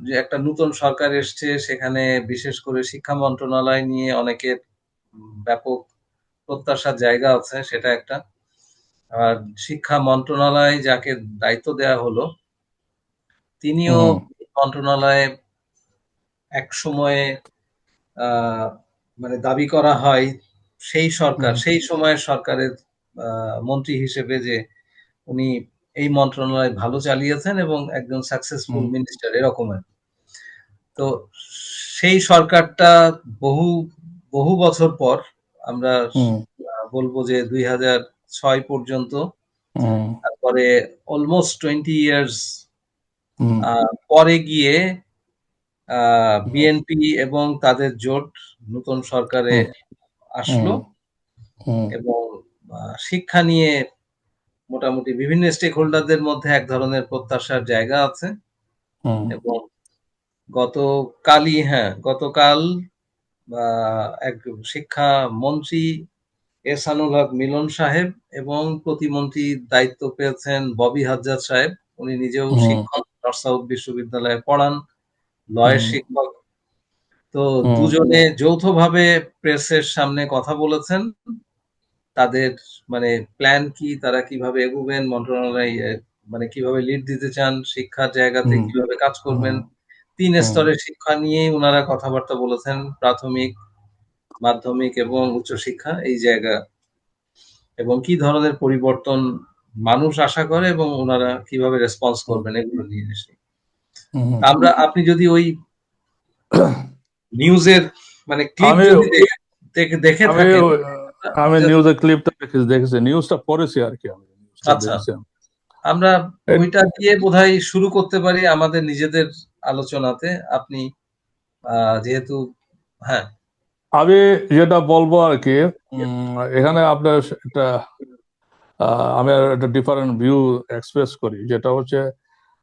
যে একটা নতুন সরকার এসছে, সেখানে বিশেষ করে শিক্ষা মন্ত্রণালয় নিয়ে অনেকের ব্যাপক প্রত্যাশার জায়গা আছে, সেটা একটা। আর শিক্ষা মন্ত্রণালয় যাকে দায়িত্ব দেয়া হলো, তিনিও হুম মন্ত্রণালয়ে এক সময়ে মানে দাবি করা হয় হুম সেই সময়ের সরকারের মন্ত্রী হিসেবে যে উনি এই মন্ত্রণালয় ভালো চালিয়েছেন এবং একজন সাকসেসফুল হুম মিনিস্টার এরকমের। তো সেই সরকারটা বহু বহু বছর পর আমরা হুম বলবো যে 2006 পর্যন্ত, হুম তারপরে অলমোস্ট 20 ইয়ার্স হুম পরে গিয়ে হুম বিএনপি এবং তাদের জোট নতুন সরকারে হুম আসলো। হুম হুম এবং শিক্ষা নিয়ে মোটামুটি বিভিন্ন স্টেক হোল্ডারদের মধ্যে এক ধরনের প্রত্যাশার জায়গা আছে। হুম এবং গতকাল এক শিক্ষা মন্ত্রী এহসানুল হক মিলন সাহেব এবং প্রতিমন্ত্রী দায়িত্ব পেয়েছেন ববি হাজ্জাজ সাহেব। উনি নিজেও হুম শিক্ষক, নর্থ সাউথ বিশ্ববিদ্যালয়ে পড়ান, লয়ের হুম শিক্ষক। তো হুম দুজনে যৌথভাবে প্রেসের সামনে কথা বলেছেন তাদের মানে প্ল্যান কি, তারা কিভাবে এগোবেন, মন্ত্রণালয় মানে কিভাবে লিড দিতে চান, শিক্ষার জায়গাতে হুম কিভাবে কাজ করবেন। হুম 3 স্তরের শিক্ষা নিয়েই উনারা কথাবার্তা বলেছেন, প্রাথমিক, মাধ্যমিক এবং উচ্চশিক্ষা এই জায়গা, এবং কি ধরনের পরিবর্তন মানুষ আশা করে এবং ওনারা কিভাবে রেসপন্স হুম করবেন এগুলো নিয়ে এসে। হুম। আপনি যদি ওই নিউজের মানে ক্লিপ আমি যদি দেখে দেখে আমি থাকেন, আমি জাস্ট নিউজের ক্লিপটা দেখেছি, নিউজটা পড়েছি আর কি, আমি নিউজটা আচ্ছা, দেখেছি। আমরা এ- ওইটা দিয়ে বোধহয় শুরু করতে পারি আমাদের নিজেদের আলোচনাতে। আপনি যেহেতু, হ্যাঁ, আমি যেটা বলবো আর কি, এখানে আপনার একটা আমি একটা ডিফারেন্ট ভিউ এক্সপ্রেস করি, যেটা হচ্ছে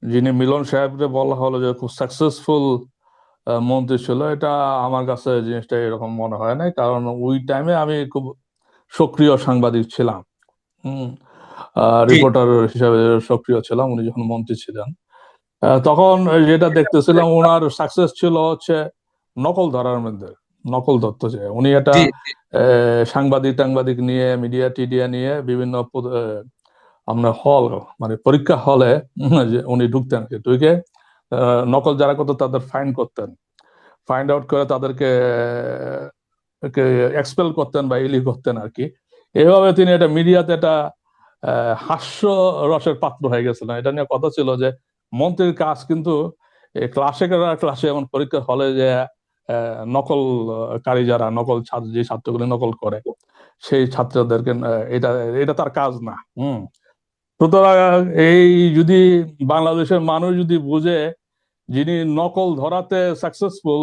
যিনি মিলন সাহেবকে বলা হলো যে খুব সাকসেসফুল মন্ত্রী ছিল, এটা আমার কাছে জিনিসটা এরকম মনে হয় না। কারণ ওই টাইমে আমি খুব সক্রিয় সাংবাদিক ছিলাম, হুম, জি, রিপোর্টার হিসাবে সক্রিয় ছিলাম উনি যখন মন্ত্রী ছিলেন। তখন যেটা দেখতেছিলাম, ওনার সাকসেস ছিল হচ্ছে নকল ধরার মধ্যে, নকল ধরতে যে উনি এটা জি, সাংবাদিক টাংবাদিক নিয়ে, মিডিয়া টিডিয়া নিয়ে বিভিন্ন আপনার হল, মানে পরীক্ষা হলে যে উনি ঢুকতেন, ঢুকে নকল যারা করতো তাদের ফাইন্ড করতেন, ফাইন্ড আউট করে তাদেরকে এক্সপেল করতেন বা ইলি করতেন আর কি। এভাবে তিনি এটা মিডিয়াতে একটা হাস্য রসের পাত্র হয়ে গেছিলেন। এটা নিয়ে কথা ছিল যে মন্ত্রীর কাজ কিন্তু ক্লাসে ক্লাসে, এমন পরীক্ষার হলে যে নকলকারী যারা নকল ছাত্র, যে ছাত্রগুলি নকল করে সেই ছাত্রদেরকে এটা এটা তার কাজ না। সুতরাং এই যদি বাংলাদেশের মানুষ যদি বুঝে যিনি নকল ধরাতে সাকসেসফুল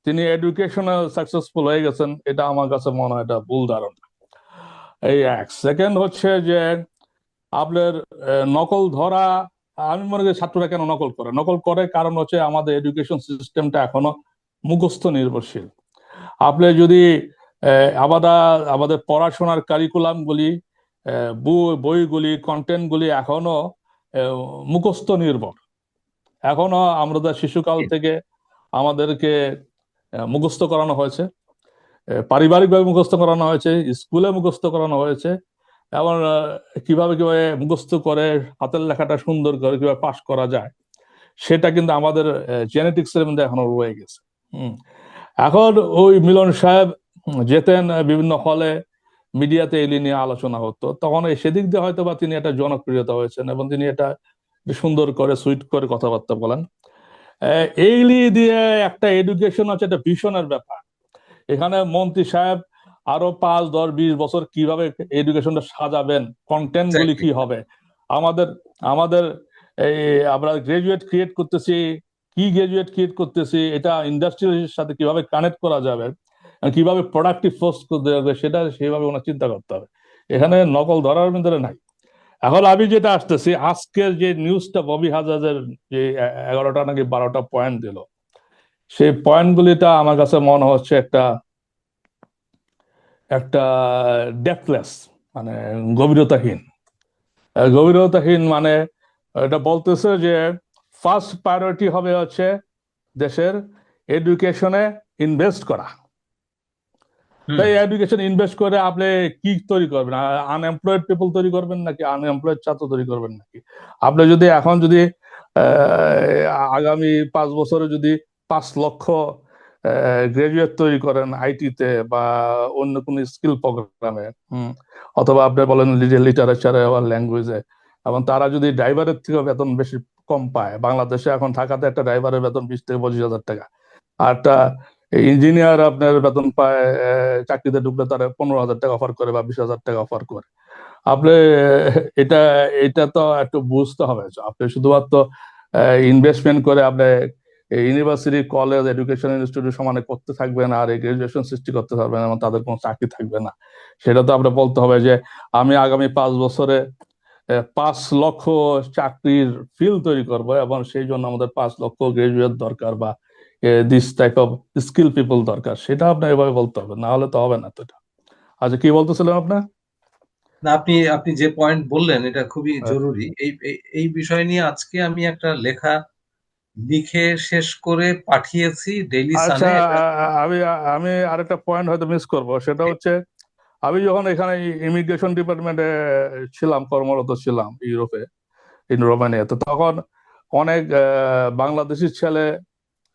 তিনি এডুকেশনাল সাকসেসফুল হয়ে গেছেন, এটা আমার কাছে মনে হয় এটা ভুল ধারণা। এই এক সেকেন্ড হচ্ছে যে আপনার নকল ধরা, আমি মনে করি ছাত্ররা কেন নকল করে, নকল করে কারণ হচ্ছে আমাদের এডুকেশন সিস্টেমটা এখনো মুখস্থ নির্ভরশীল। আপনি যদি আমাদের আমাদের পড়াশোনার কারিকুলাম গুলি, বইগুলি, কন্টেন্ট গুলি এখনো মুখস্থ নির্ভর। এখনো আমরা শিশুকাল জি, থেকে আমাদেরকে মুখস্থ করানো হয়েছে, পারিবারিকভাবে মুখস্থ করানো হয়েছে, স্কুলে মুখস্থ করানো হয়েছে। এবং কিভাবে কিভাবে মুখস্থ করে হাতের লেখাটা সুন্দর করে কিভাবে পাশ করা যায়, সেটা কিন্তু আমাদের জেনেটিক্স এর মধ্যে এখনো রয়ে গেছে। হম এখন ওই মিলন সাহেব যেতেন বিভিন্ন হলে, মিডিয়াতে এলি নিয়ে আলোচনা হতো, তখন সেদিক দিয়ে হয়তো বা তিনি একটা জনপ্রিয়তা হয়েছেন এবং তিনি এটা সুন্দর করে সুইট করে কথাবার্তা বলেন। এইলি দিয়ে একটা এডুকেশন হচ্ছে একটা ভিশনের ব্যাপার। এখানে মন্ত্রী সাহেব আরো 5 10 20 বছর কিভাবে এডুকেশনটা সাজাবেন, কন্টেন্ট গুলি এক্স্যাক্টলি। কি হবে, আমাদের আমাদের এই আমরা গ্রাজুয়েট ক্রিয়েট করতেছি, কি গ্রাজুয়েট ক্রিয়েট করতেছি, এটা ইন্ডাস্ট্রির সাথে কিভাবে কানেক্ট করা যাবে, আর কিভাবে প্রোডাক্টিভ ফোর্স করতে হবে, সেটা সেভাবে ওনার চিন্তা করতে হবে। এখানে নকল ধরার ভিতরে নাই। এখন আমি যেটা আসতেছি, আজকের যে নিউজটা ববি হাজাজের যে 11টা নাকি 12টা পয়েন্ট দিল, সেই পয়েন্টগুলিটা আমার কাছে মনে হচ্ছে একটা একটা ডেপথলেস, মানে গভীরতাহীন। গভীরতাহীন মানে এটা বলতেছে যে ফার্স্ট প্রায়োরিটি হবে হচ্ছে দেশের এডুকেশনে ইনভেস্ট করা। হুম। তাই এডুকেশন ইনভেস্ট করে আপনি কি তৈরি করবেন? আনএমপ্লয়েড পিপল তৈরি করবেন নাকি আনএমপ্লয়েড ছাত্র তৈরি করবেন নাকি? আপনি যদি এখন যদি আগামী 5 বছরে যদি 5 লক্ষ গ্রাজুয়েট তৈরি করেন আইটিতে বা অন্য কোনো স্কিল প্রোগ্রামে, অথবা আপনি বলেন লিটারেচারে বা ল্যাঙ্গুয়েজে, এবং তারা যদি ড্রাইভারের থেকে বেতন বেশি কম পায়, বাংলাদেশে এখন ঢাকাতে একটা ড্রাইভারের বেতন 20 থেকে 25 হাজার টাকা, আর একটা ইঞ্জিনিয়ার আপনার বেতন পায়, চাকরিতে ঢুকলে তারা 15 হাজার টাকা অফার করে বা 20 হাজার টাকা অফার করে। আপনি এটা এটা তো একটু বুঝতে হবে। আপনি শুধুমাত্র ইনভেস্টমেন্ট করে আপনি ইউনিভার্সিটি, কলেজ, এডুকেশন ইনস্টিটিউট সমানে করতে থাকবেন আর এই গ্রাজুয়েশন সৃষ্টি করতে পারবেন এবং তাদের কোনো চাকরি থাকবে না। সেটা তো আপনি বলতে হবে যে আমি আগামী 5 বছরে 5 লক্ষ চাকরির ফিল্ড তৈরি করব এবং সেই জন্য আমাদের 5 লক্ষ গ্রাজুয়েট দরকার বা this type of skill people দরকার। সেটা আপনার এভাবে বলতে হবে, না হলে তো হবে না তো এটা। আচ্ছা, কি বলতেছিলেন আপনার? না, আপনি আপনি যে পয়েন্ট বললেন এটা খুবই আহ, জরুরি। এই বিষয় নিয়ে আজকে আমি একটা লেখা লিখে শেষ করে পাঠিয়েছি ডেইলি আচ্ছা, সানে। এটা আমি আমি আরেকটা পয়েন্ট হয়তো মিস করব, সেটা হচ্ছে আমি যখন এখানে ইমিগ্রেশন ডিপার্টমেন্টে ছিলাম, কর্মরত ছিলাম ইউরোপে, ইন রোমানিয়াতে, তখন অনেক বাংলাদেশি ছেলে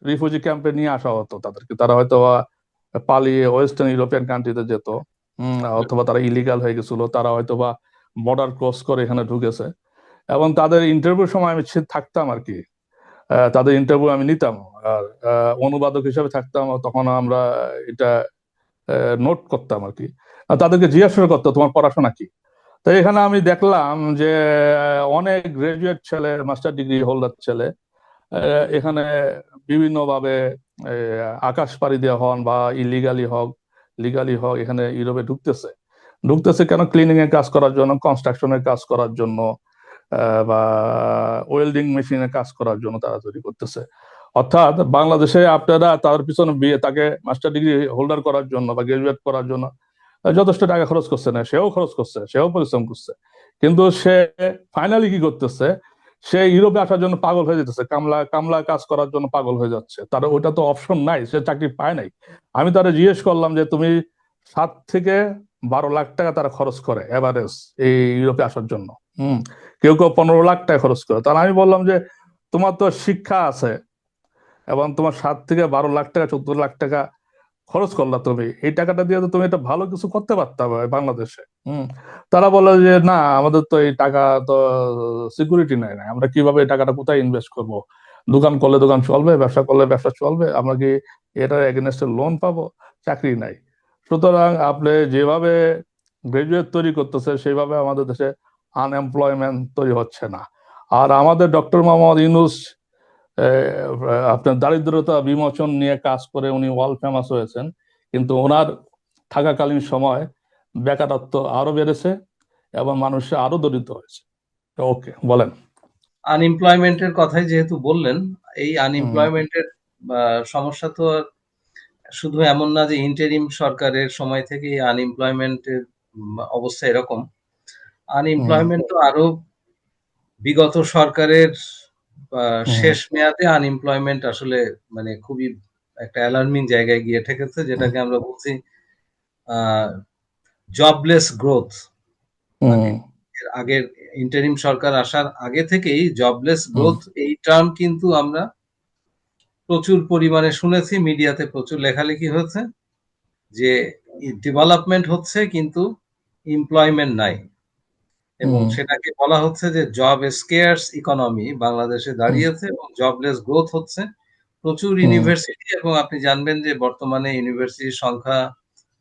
রিফিউজি ক্যাম্পে নিয়ে আসা হতো তাদেরকে। তারা হয়তো পালিয়ে ওয়েস্টার্ন ইউরোপিয়ান কান্ট্রিতে যেত, অথবা তারা ইলিগাল হয়ে গেছিল, তারা হয়তো বা বর্ডার ক্রস করে এখানে ঢুকেছে, এবং তাদের ইন্টারভিউর সময় আমি থাকতাম আর কি। তাদের ইন্টারভিউ আমি নিতাম, আর অনুবাদক হিসেবে থাকতাম। তখন আমরা এটা নোট করতাম আর কি। আর তাদেরকে জিজ্ঞাসা করতো তোমার পড়াশোনা কি। তো এখানে আমি দেখলাম যে অনেক গ্রাজুয়েট ছেলে, মাস্টার ডিগ্রি হোল্ডার ছেলে এখানে বিভিন্নভাবে আকাশ পাড়ি দেওয়া হন বা ইলিগালি হোক লিগালি হোক এখানে ইউরোপে ঢুকতেছে। ঢুকতেছে কেন? ক্লিনিং এর কাজ করার জন্য, কনস্ট্রাকশনের কাজ করার জন্য, বা ওয়েল্ডিং মেশিনে কাজ করার জন্য তারা তৈরি করতেছে। অর্থাৎ বাংলাদেশে আপনারা তার পিছনে বিয়ে তাকে মাস্টার ডিগ্রি হোল্ডার করার জন্য বা গ্রাজুয়েট করার জন্য যথেষ্ট টাকা খরচ করছে না, সেও খরচ করছে, সেও পরিশ্রম করছে, কিন্তু সে ফাইনালি কি করতেছে? সে ইউরোপে আসার জন্য পাগল হয়ে যেতেছে, কামলা কামলা কাজ করার জন্য পাগল হয়ে যাচ্ছে। তার ওইটা তো অপশন নাই, সে চাকরি পায় নাই। আমি তারা জিজ্ঞেস করলাম যে তুমি 7 থেকে 12 লাখ টাকা তারা খরচ করে এভারেজ এই ইউরোপে আসার জন্য। হম কেউ কেউ 15 লাখ টাকা খরচ করে। তাহলে আমি বললাম যে তোমার তো শিক্ষা আছে এবং তোমার 7 থেকে 12 লাখ টাকা, 14 লাখ টাকা খরচ করলা, তুমি এই টাকাটা দিয়ে তো তুমি একটা ভালো কিছু করতে পারতে হবে বাংলাদেশে। তারা বলে যে না, আমাদের তো এই টাকা তো সিকিউরিটি নাই, না আমরা কিভাবে এই টাকাটা কোথায় ইনভেস্ট করব? দোকান করলে দোকান চলবে, ব্যবসা করলে ব্যবসা চলবে, আমরা কি এটার এগেনস্টে লোন পাবো? চাকরি নাই। সুতরাং আপনি যেভাবে গ্রাজুয়েট তৈরি করতেছে সেইভাবে আমাদের দেশে আনএমপ্লয়মেন্ট তৈরি হচ্ছে না। আর আমাদের ডক্টর মোহাম্মদ ইউনূস আপনার দারিদ্রতা বিমোচন নিয়ে কাজ করে উনি ওয়ার্ল্ড ফেমাস হয়েছেন, কিন্তু ওনার থাকাকালীন সময় বেকারত্ব আরো বেড়েছে এবং মানুষ আরো দরিদ্র হয়েছে। ওকে, বলেন। আনএমপ্লয়মেন্টের কথাই যেহেতু বললেন, এই হুম, আনএমপ্লয়মেন্টের সমস্যা তো আর শুধু এমন না যে ইন্টারিম সরকারের সময় থেকে আনএমপ্লয়মেন্টের অবস্থা এরকম। হুম, আনএমপ্লয়মেন্ট তো আরো বিগত সরকারের হুম, শেষ মেয়াদে আনএমপ্লয়মেন্ট আসলে মানে খুবই একটা অ্যালার্মিং জায়গায় গিয়ে ঠেকেছে, হুম, যেটাকে আমরা বলছি জবলেস গ্রোথ। মানে হুম, এর আগের ইন্টারিম সরকার আসার আগে থেকেই জবলেস হুম, গ্রোথ এই টার্ম কিন্তু আমরা প্রচুর পরিমাণে শুনেছি, মিডিয়াতে প্রচুর লেখালেখি হয়েছে যে ডেভেলপমেন্ট হচ্ছে কিন্তু এমপ্লয়মেন্ট নাই, এবং হুম, সেটাকে বলা হচ্ছে যে জব স্কেয়ার্স ইকোনমি বাংলাদেশে হুম, দাঁড়িয়েছে এবং জবলেস গ্রোথ হচ্ছে। প্রচুর হুম, ইউনিভার্সিটি, এবং আপনি জানবেন যে বর্তমানে ইউনিভার্সিটির সংখ্যা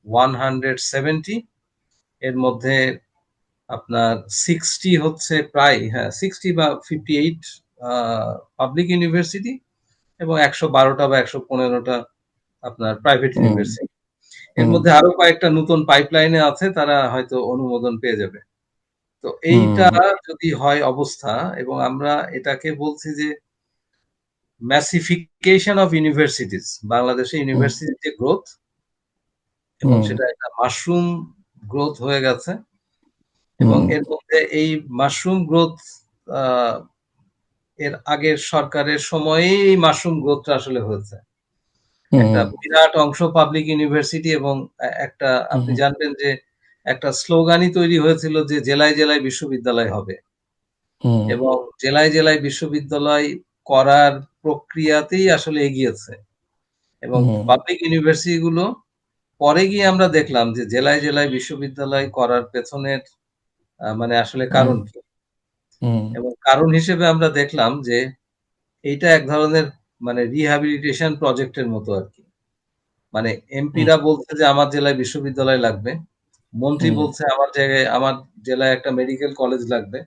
170। এর মধ্যে আপনার 60 হচ্ছে প্রায়, হ্যাঁ 60 বা 58 পাবলিক ইউনিভার্সিটি, এবং 112টা বা 115টা আপনার প্রাইভেট হুম, ইউনিভার্সিটি। এর হুম, মধ্যে আরো কয়েকটা নতুন পাইপলাইনে আছে, তারা হয়তো অনুমোদন পেয়ে যাবে। তো এইটা হুম, যদি হয় অবস্থা, এবং আমরা এটাকে বলছি যে ম্যাসিফিকেশন অফ ইউনিভার্সিটিজ, বাংলাদেশে হুম, ইউনিভার্সিটির যে গ্রোথ, এবং হুম, সেটা একটা মাশরুম গ্রোথ হয়ে গেছে। এবং হুম, এর মধ্যে এই মাশরুম গ্রোথ এর আগের সরকারের সময়েই মাশরুম গ্রোথটা আসলে হয়েছে। একটা হুম বিরাট অংশ পাবলিক ইউনিভার্সিটি এবং একটা আপনি হুম জানবেন যে একটা স্লোগানই তৈরি হয়েছিল যে জেলায় জেলায় বিশ্ববিদ্যালয় হবে হুম এবং জেলায় জেলায় বিশ্ববিদ্যালয় করার প্রক্রিয়াতেই আসলে এগিয়েছে এবং হুম পাবলিক ইউনিভার্সিটি গুলো পরে গিয়ে আমরা দেখলাম যে জেলায় জেলায় বিশ্ববিদ্যালয় করার পেছনের মানে আসলে হুম কারণ কি হুম এবং কারণ হিসেবে আমরা দেখলাম যে এইটা এক ধরনের মানে রিহ্যাবিলিটেশন প্রজেক্টের মতো আর কি। মানে হুম এমপিরা বলছে যে আমার জেলায় বিশ্ববিদ্যালয় লাগবে, মন্ত্রী হুম বলছে আমার জায়গায় আমার জেলায় একটা মেডিকেল কলেজ লাগবে।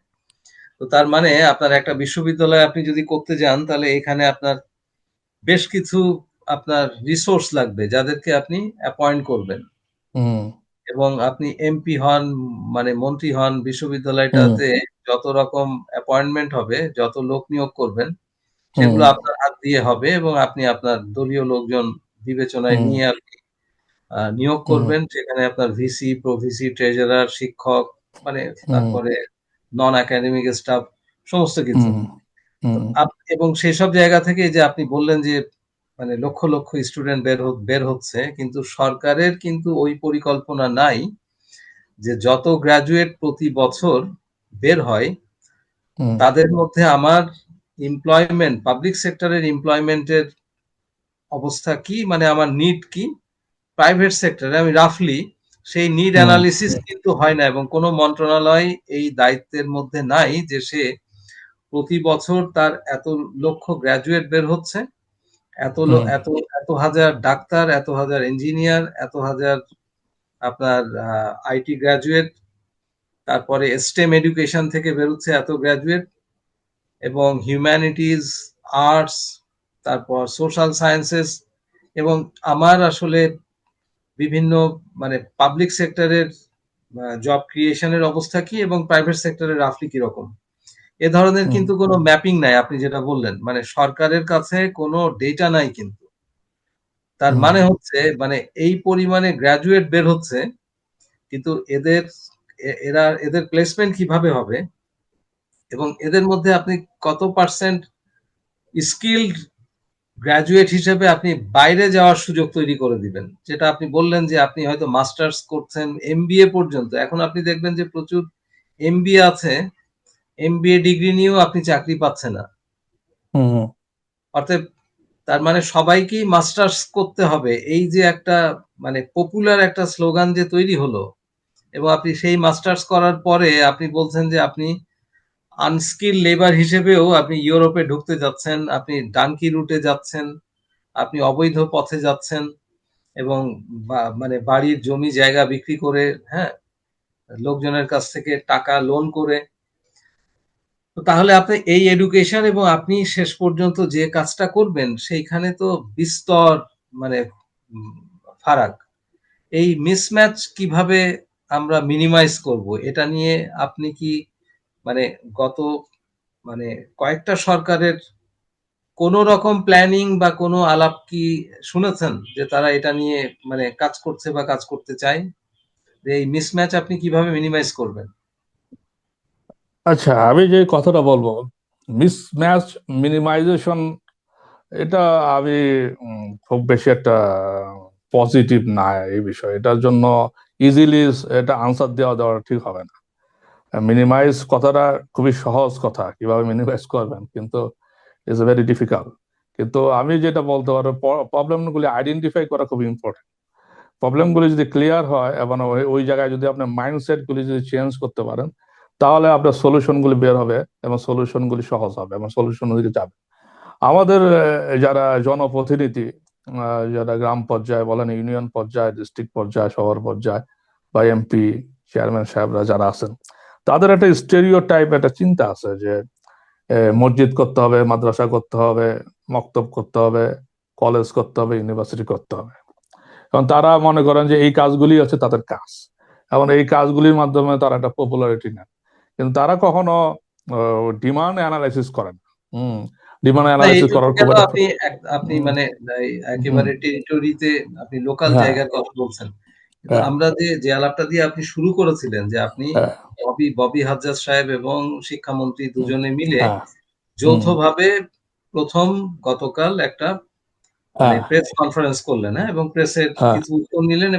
তো তার মানে আপনার একটা বিশ্ববিদ্যালয় আপনি যদি করতে যান তাহলে এখানে আপনার বেশ কিছু আপনার রিসোর্স লাগবে যাদেরকে আপনি অ্যাপয়েন্ট করবেন হুম এবং আপনি এমপি হন মানে মন্ত্রী হন হুম বিশ্ববিদ্যালয়টাতে যত রকম অ্যাপয়েন্টমেন্ট হবে যত লোক নিয়োগ করবেন হুম সেগুলো আপনার হাত দিয়ে হবে এবং আপনি আপনার দলীয় লোকজন বিবেচনায় হুম নিয়ে আপনি নিয়োগ হুম করবেন সেখানে আপনার ভিসি প্রভিসি ট্রেজারার শিক্ষক মানে হুম তারপরে নন একাডেমিক স্টাফ সমস্ত কিছু হুম তো হুম এবং সেসব জায়গা থেকে যে আপনি বললেন যে মানে লক্ষ লক্ষ স্টুডেন্ট বের হচ্ছে কিন্তু সরকারের কিন্তু ওই পরিকল্পনা নাই যে যত গ্রাজুয়েট প্রতি বছর বের হয় হুম তাদের মধ্যে আমার এমপ্লয়মেন্ট পাবলিক সেক্টরের এমপ্লয়মেন্টের অবস্থা কি মানে আমার নিড কি প্রাইভেট সেক্টরে আমি রাফলি সেই নিড হুম অ্যানালিসিস কিন্তু হয় না এবং কোনো মন্ত্রণালয় এই দায়িত্বের মধ্যে নাই যে সে প্রতি বছর তার এত লক্ষ গ্রাজুয়েট বের হচ্ছে হুম এত এত হাজার ডাক্তার এত হাজার ইঞ্জিনিয়ার এত হাজার আপনার আইটি গ্রাজুয়েট তারপরে স্টেম এডুকেশন থেকে বেরোচ্ছে এত গ্রাজুয়েট এবং হিউম্যানিটিজ আর্টস তারপর সোশ্যাল সায়েন্সেস এবং আমার আসলে বিভিন্ন মানে পাবলিক সেক্টরের জব ক্রিয়েশনের অবস্থা কি এবং প্রাইভেট সেক্টরের রাফলি কিরকম এ ধরনের হুম কিন্তু কোনো ম্যাপিং নাই আপনি যেটা বললেন মানে সরকারের কাছে কোনো ডেটা নাই কিন্তু তার হুম মানে হচ্ছে মানে এই পরিমাণে গ্রাজুয়েট বের হচ্ছে কিন্তু এদের প্লেসমেন্ট কিভাবে হবে এবং এদের মধ্যে আপনি কত পার্সেন্ট স্কিলড গ্রাজুয়েট হিসেবে আপনি বাইরে যাওয়ার সুযোগ তৈরি করে দিবেন যেটা আপনি বললেন যে আপনি হয়তো মাস্টার্স করছেন এমবিএ পর্যন্ত এখন আপনি দেখবেন যে প্রচুর এমবিএ আছে এমবিএ ডিগ্রি নিয়েও আপনি চাকরি পাচ্ছেন না হুম অর্থাৎ তার মানে সবাইকেই মাস্টার্স করতে হবে এই যে একটা মানে পপুলার একটা স্লোগান যে তৈরি হলো এবং আপনি সেই মাস্টার্স করার পরে আপনি বলছেন যে আপনি আনস্কিল লেবার হিসেবেও আপনি ইউরোপে ঢুকতে যাচ্ছেন আপনি ডানকি রুটে যাচ্ছেন আপনি অবৈধ পথে যাচ্ছেন এবং মানে বাড়ির জমি জায়গা বিক্রি করে হ্যাঁ লোকজনের কাছ থেকে টাকা লোন করে তো তাহলে আপনি এই এডুকেশন এবং আপনি শেষ পর্যন্ত যে কাজটা করবেন সেইখানে তো বিস্তর মানে উম, ফারাক এই মিসম্যাচ কিভাবে আমরা মিনিমাইজ করব এটা নিয়ে আপনি কি মানে গত মানে কয়েকটা সরকারের কোন রকম প্ল্যানিং বা কোনো আলাপ কি শুনেছেন যে তারা এটা নিয়ে মানে কাজ করছে বা কাজ করতে চায় যে এই মিসম্যাচ আপনি কিভাবে মিনিমাইজ করবেন আচ্ছা আমি যে কথাটা বলবো মিসম্যাচ মিনিমাইজেশন এটা আমি খুব বেশি একটা পজিটিভ না এই বিষয়ে এটার জন্য ইজিলি এটা আনসার দেওয়া ঠিক হবে না মিনিমাইজ কথাটা খুবই সহজ কথা কিভাবে মিনিমাইজ করবেন কিন্তু ইটস ভেরি ডিফিকাল্ট কিন্তু আমি যেটা বলতে পারবো প্রবলেমগুলি আইডেন্টিফাই করা খুব ইম্পর্টেন্ট প্রবলেমগুলি যদি ক্লিয়ার হয় এবং ওই জায়গায় যদি আপনার মাইন্ডসেট গুলি যদি চেঞ্জ করতে পারেন তাহলে আপনার সলিউশনগুলি বের হবে এবং সলিউশনগুলি সহজ হবে এবং সলিউশন দিকে যাবে আমাদের যারা জনপ্রতিনিধি যারা গ্রাম পর্যায়ে বলেন ইউনিয়ন পর্যায়ে ডিস্ট্রিক্ট পর্যায়ে শহর পর্যায়ে বা এমপি চেয়ারম্যান সাহেবরা যারা আছেন তাদের একটা স্টেরিও টাইপ একটা চিন্তা আছে যে মসজিদ করতে হবে মাদ্রাসা করতে হবে মক্তব করতে হবে কলেজ করতে হবে ইউনিভার্সিটি করতে হবে কারণ তারা মনে করেন যে এই কাজগুলি হচ্ছে তাদের কাজ এবং এই কাজগুলির মাধ্যমে তারা একটা পপুলারিটি নেন কিন্তু তারা কখনো ডিমান্ড অ্যানালাইসিস করেন হম ডিমান্ড না অ্যানালাইসিস এইটুকু করার খুব গেল একটা আপনি আপনি উম, মানে হুম, একেবারে টেরিটরিতে আপনি লোকাল হ্যাঁ জায়গার কথা বলছেন কিন্তু হ্যাঁ আমরা যে আলাপটা দিয়ে আপনি শুরু করেছিলেন যে আপনি হ্যাঁ ববি হাজ্জাজ সাহেব এবং শিক্ষামন্ত্রী হুম, দুজনে মিলে হ্যাঁ যৌথভাবে প্রথম গতকাল একটা মানে হ্যাঁ, প্রেস কনফারেন্স করলেন, হ্যাঁ, এবং প্রেসের হ্যাঁ, কিছু উত্তর নিলেন।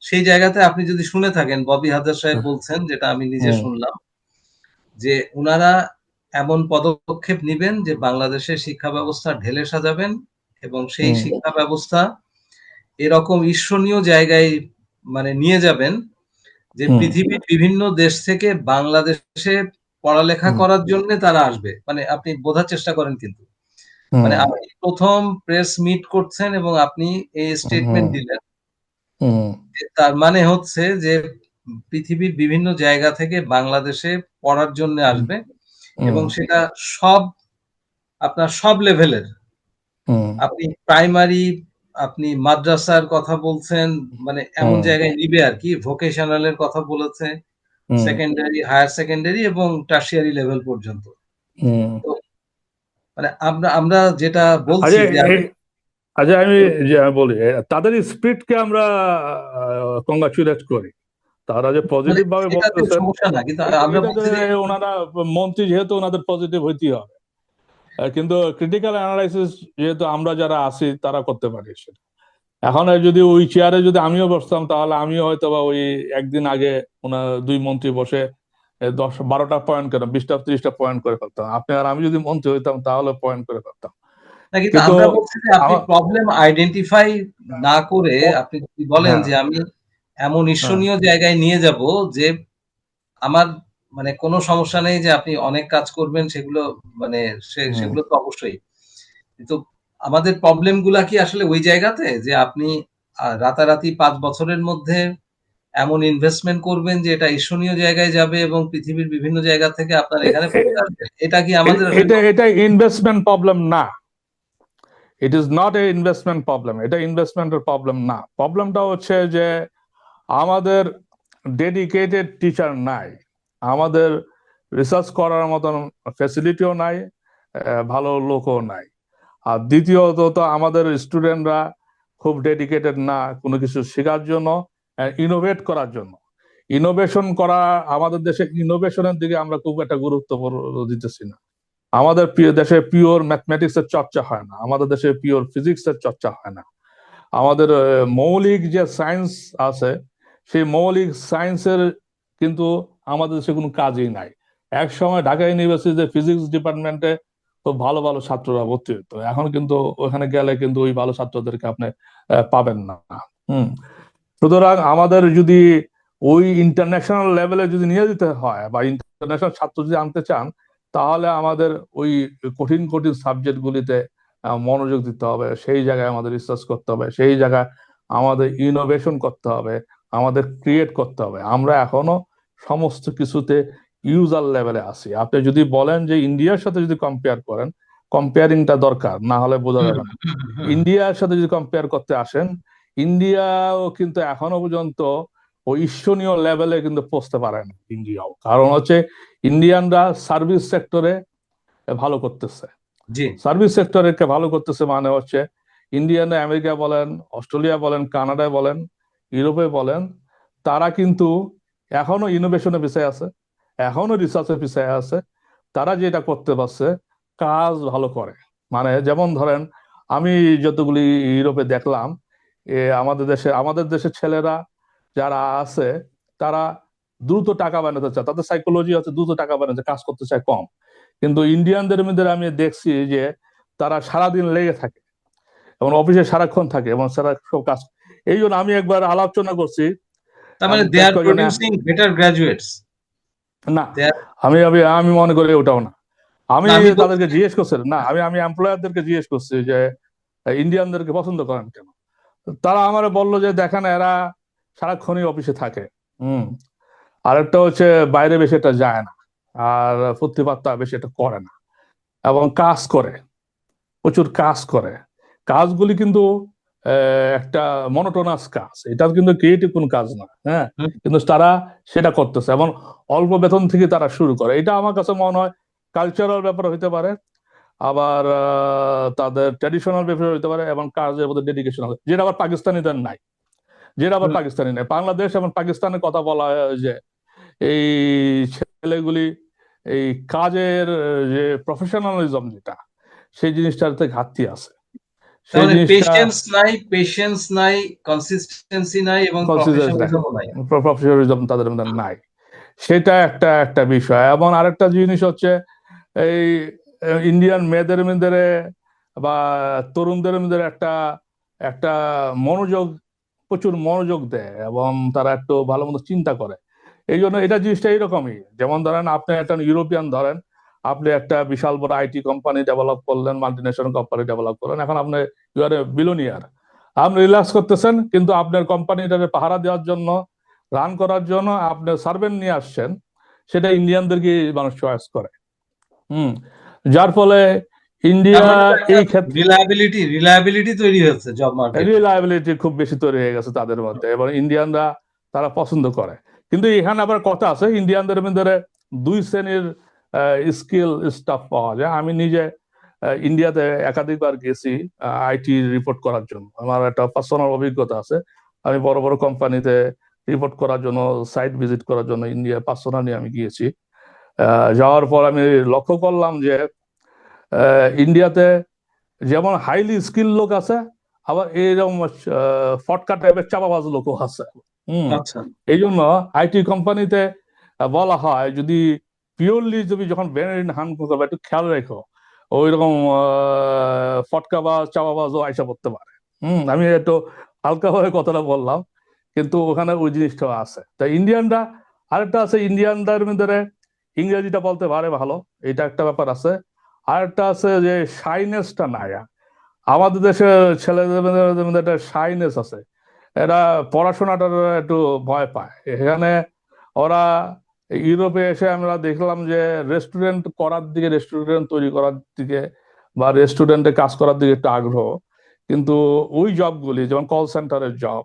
সেই জায়গাতে আপনি যদি শুনে থাকেন, ববি হাজার সাহেব বলছেন, যেটা আমি নিজে হুম, শুনলাম, যে উনারা এমন পদক্ষেপ নিবেন যে বাংলাদেশের শিক্ষা ব্যবস্থা ঢেলে সাজাবেন, এবং সেই হুম, শিক্ষা ব্যবস্থা এরকম ঈর্ষণীয় জায়গায় মানে নিয়ে যাবেন যে হুম, পৃথিবীর বিভিন্ন দেশ থেকে বাংলাদেশে পড়ালেখা হুম, করার জন্য তারা আসবে। মানে আপনি বোঝার চেষ্টা করেন কিন্তু, মানে হুম, আপনি প্রথম প্রেস মিট করছেন এবং আপনি এই স্টেটমেন্ট হুম, দিলেন, হুম, তার মানে হচ্ছে যে পৃথিবীর বিভিন্ন জায়গা থেকে বাংলাদেশে পড়ার জন্য হুম, আসবে, এবং হুম, সেটা সব আপনার সব লেভেলের। হুম, আপনি প্রাইমারি, আপনি মাদ্রাসার কথা বলছেন, মানে এমন হুম, জায়গায় নিবে আর কি, ভোকেশনাল এর কথা বলেছে, হুম, সেকেন্ডারি, হায়ার সেকেন্ডারি এবং টারশিয়ারি লেভেল পর্যন্ত। হুম। তো মানে আমরা আমরা যেটা বলছি আচ্ছা, যে আমি আচ্ছা, আমি বলি, তাদের স্পিরিটকে আমরা কংগ্রাচুলেট করি। তারা যে মানে পজিটিভ ভাবে এটাতে বলতেছেন, সমস্যা না, কিন্তু আমরা এটাতে বলছি যে ওনারা মন্ত্রী যেহেতু ওনাদের পজিটিভ হইতেই হবে। কিন্তু ক্রিটিক্যাল অ্যানালাইসিস যেহেতু আমরা যারা আছি তারা করতে পারি সেটা। এখন এই যদি ওই চেয়ারে যদি আমিও বসতাম তাহলে আমিও হয়তো বা ওই একদিন আগে ওনার দুই মন্ত্রী বসে 10-12টা পয়েন্ট করে 20-30টা পয়েন্ট করে ফেলতাম। আপনি আর আমি যদি মন্ত্রী হইতাম তাহলে পয়েন্ট করে ফেলতাম। না, কিন্তু কিন্তু আমরা বলছি যে আপনি আমার প্রবলেম আইডেন্টিফাই না করে আপনি যদি বলেন হ্যাঁ, যে আমি এমন হ্যাঁ, ঈর্ষণীয় জায়গায় নিয়ে যাব যে আমার মানে কোনো সমস্যা নেই যে আপনি অনেক কাজ করবেন, সেগুলো মানে হুম। সেগুলো তো অবশ্যই। কিন্তু আমাদের প্রবলেম গুলা কি আসলে ওই জায়গাতে যে আপনি রাতারাতি 5 বছরের মধ্যে এমন ইনভেস্টমেন্ট করবেন যে এটা ঈর্ষণীয় জায়গায় যাবে এবং পৃথিবীর বিভিন্ন জায়গা থেকে আপনার এ- এখানে পড়তে এ- আসবে? এটা কি আমাদের আসলে এটা এটা ইনভেস্টমেন্ট প্রবলেম না। It is not a investment problem, এটা ইনভেস্টমেন্টের প্রবলেম না। প্রবলেমটা হচ্ছে যে আমাদের ডেডিকেটেড টিচার নাই, আমাদের রিসার্চ করার মতন ফ্যাসিলিটিও নাই, ভালো লোকও নাই। আর দ্বিতীয়ত তো আমাদের স্টুডেন্টরা খুব ডেডিকেটেড না কোনো কিছু শেখার জন্য, ইনোভেট করার জন্য। ইনোভেশন করা, আমাদের দেশে ইনোভেশনের দিকে আমরা খুব একটা গুরুত্ব দিতেছি না। আমাদের দেশে পিওর ম্যাথমেটিক্স এর চর্চা হয় না, আমাদের দেশে পিওর ফিজিক্স এর চর্চা হয় না। আমাদের মৌলিক যে সায়েন্স আছে সেই মৌলিক সায়েন্সের কিন্তু আমাদের দেশে কোনো কাজই নাই। এক সময় ঢাকা ইউনিভার্সিটিতে ফিজিক্স ডিপার্টমেন্টে খুব ভালো ভালো ছাত্ররা ভর্তি হতো, এখন কিন্তু ওখানে গেলে কিন্তু ওই ভালো ছাত্রদেরকে আপনি পাবেন না। হুম। সুতরাং আমাদের যদি ওই ইন্টারন্যাশনাল লেভেলে যদি নিয়ে যেতে হয় বা ইন্টারন্যাশনাল ছাত্র যদি আনতে চান, তাহলে আমাদের ওই কঠিন কঠিন সাবজেক্ট গুলিতে মনোযোগ দিতে হবে, সেই জায়গায় আমাদের রিসার্চ করতে হবে, সেই জায়গায় আমাদের ইনোভেশন করতে হবে, আমাদের ক্রিয়েট করতে হবে। আমরা এখনো সমস্ত কিছুতে ইউজার লেভেলে আছি। আপনি যদি বলেন যে ইন্ডিয়ার সাথে যদি কম্পেয়ার করেন, কম্পেয়ারিংটা দরকার, না হলে বোঝা হুম, যাবে না। হুম, হুম, ইন্ডিয়ার সাথে যদি কম্পেয়ার করতে আসেন, ইন্ডিয়াও কিন্তু এখনো পর্যন্ত ওই ঈর্ষণীয় লেভেলে কিন্তু পৌঁছতে পারে না ইন্ডিয়াও। কারণ হচ্ছে ইন্ডিয়ানরা সার্ভিস সেক্টরে ভালো করতেছে। জি, সার্ভিস সেক্টরে ভালো করতেছে মানে হচ্ছে ইন্ডিয়ানরা আমেরিকা বলেন, অস্ট্রেলিয়া বলেন, কানাডায় বলেন, ইউরোপে বলেন, তারা কিন্তু এখনো ইনোভেশনে পিছিয়ে আছে, এখনো রিসার্চের পিছিয়ে আছে। তারা যেটা করতে পারছে, কাজ ভালো করে। মানে যেমন ধরেন, আমি যতগুলি ইউরোপে দেখলাম, আমাদের দেশের ছেলেরা যারা আছে তারা দ্রুত টাকা বানাতে চায়, তাদের সাইকোলজি আছে দ্রুত টাকা বানাতে, কাজ করতে চায় কম। কিন্তু ইন্ডিয়ানদের মধ্যে আমি দেখছি যে তারা সারাদিন লেগে থাকে এবং অফিসে সারাক্ষণ থাকে এবং সারা সব কাজ। এই জন্য আমি একবার আলোচনা করছি তার মানে দে বেশ আর কয়েকজনে। Producing better graduates. না, দে আর আমি মনে করি ওটাও না। আমি না, আমি বলছি তাদেরকে জিজ্ঞেস করছি, না, আমি এমপ্লয়ারদেরকে জিজ্ঞেস করছি যে ইন্ডিয়ানদেরকে পছন্দ করেন কেন। তারা আমার বললো যে দেখেন এরা সারাক্ষণই অফিসে থাকে। হুম। আরেকটা হচ্ছে বাইরে বেশি একটা যায় না, আর ফুর্তি ফাত্তা বেশি একটা করে না, এবং কাজ করে, প্রচুর কাজ করে। কাজগুলি কিন্তু একটা মনোটোনাস কাজ, এটা কিন্তু ক্রিয়েটিভ কোন কাজ না। হ্যাঁ, হুম, কিন্তু তারা সেটা করতেছে এবং অল্প বেতন থেকে তারা শুরু করে। এটা আমার কাছে মনে হয় কালচারাল ব্যাপার হইতে পারে, আবার তাদের ট্র্যাডিশনাল ব্যাপার হইতে পারে, এবং কাজের মধ্যে ডেডিকেশন হবে, যেটা আবার পাকিস্তানিদের নাই। হুম, বাংলাদেশ এবং পাকিস্তানের কথা বলা হয় যে এই ছেলেগুলি এই কাজের যে প্রফেশনালিজম যেটা, সেই জিনিসটাতে ঘাটতি আছে। তার সেই মানে জিনিসটা পেশেন্স নাই, কনসিস্টেন্সি নাই এবং কনসিডার নাই, প্রফেশনালিজমও নাই। প্রফেশনালিজম তাদের মধ্যে নাই। সেটা একটা একটা বিষয়। এবং আরেকটা জিনিস হচ্ছে এই ইন্ডিয়ান মেয়েদের মধ্যে বা তরুণদের মধ্যে একটা একটা মনোযোগ, প্রচুর মনোযোগ দেয় এবং তারা একটু ভালো মতো চিন্তা করে। এই জন্য এটা জিনিসটা এইরকমই। যেমন ধরেন আপনি একটা ইউরোপিয়ান ধরেন, আপনি একটা বিশাল বড় আইটি কোম্পানি ডেভেলপ করলেন, মাল্টিনেশনাল কোম্পানি ডেভেলপ করলেন, এখন আপনি ইউ আর এ বিলিয়নিয়ার, আপনি রিল্যাক্স করতেছেন, কিন্তু আপনার কোম্পানিটাকে পাহারা দেওয়ার জন্য, রান করার জন্য আপনি সার্ভেন্ট নিয়ে আসছেন, সেটা ইন্ডিয়ানদেরকে মানুষ চয়েস করে। হুম। যার ফলে তার ইন্ডিয়া মানে তো একটা এই ক্ষেত্রে রিলায়েবিলিটি তৈরি হচ্ছে জব মার্কেটে। রিলায়েবিলিটি খুব বেশি তৈরি হয়ে গেছে তাদের মধ্যে, এবং ইন্ডিয়ানরা তারা পছন্দ করে। কিন্তু এখানে আবার কথা আছে, ইন্ডিয়ানদের মধ্যে দুই শ্রেণীর স্কিল স্টাফ পাওয়া যায়। আমি নিজে ইন্ডিয়াতে একাধিকবার গেছি আইটি রিপোর্ট করার জন্য, আমার একটা পার্সোনাল অভিজ্ঞতা আছে। আমি বড় বড় কোম্পানিতে রিপোর্ট করার জন্য, সাইট ভিজিট করার জন্য ইন্ডিয়া পার্সোনালি আমি গিয়েছি। যাওয়ার পর আমি লক্ষ্য করলাম যে ইন্ডিয়াতে যেমন হাইলি স্কিল লোক আছে, আবার এরকম ফটকা টাইপের চাপাবাজ লোকও আছে। হুম। আচ্ছা। এই জন্য আইটি কোম্পানিতে বলা হয়, যদি পিওরলি তুমি যখন ব্রেন হান করবে, একটু খেয়াল রেখো, ওই রকম ফটকা বা চাপাবাজও আইসা পড়তে পারে। আমি একটু হালকাভাবে কথাটা বললাম, কিন্তু ওখানে ওই জিনিসটাও আছে। তাই ইন্ডিয়ানরা, আরেকটা আছে, ইন্ডিয়ানদের মধ্যে ইংরেজিটা বলতে পারে ভালো, এটা একটা ব্যাপার আছে। আরেকটা আছে যে শাইনেসটা নাই। আমাদের দেশে ছেলেদের মধ্যে একটা শাইনেস আছে, এরা পড়াশোনাটার একটু ভয় পায়। এখানে ওরা ইউরোপে এসে আমরা দেখলাম যে রেস্টুরেন্ট তৈরি করার দিকে বা রেস্টুরেন্টে কাজ করার দিকে একটু আগ্রহ, কিন্তু ওই জবগুলি যেমন কল সেন্টারের জব,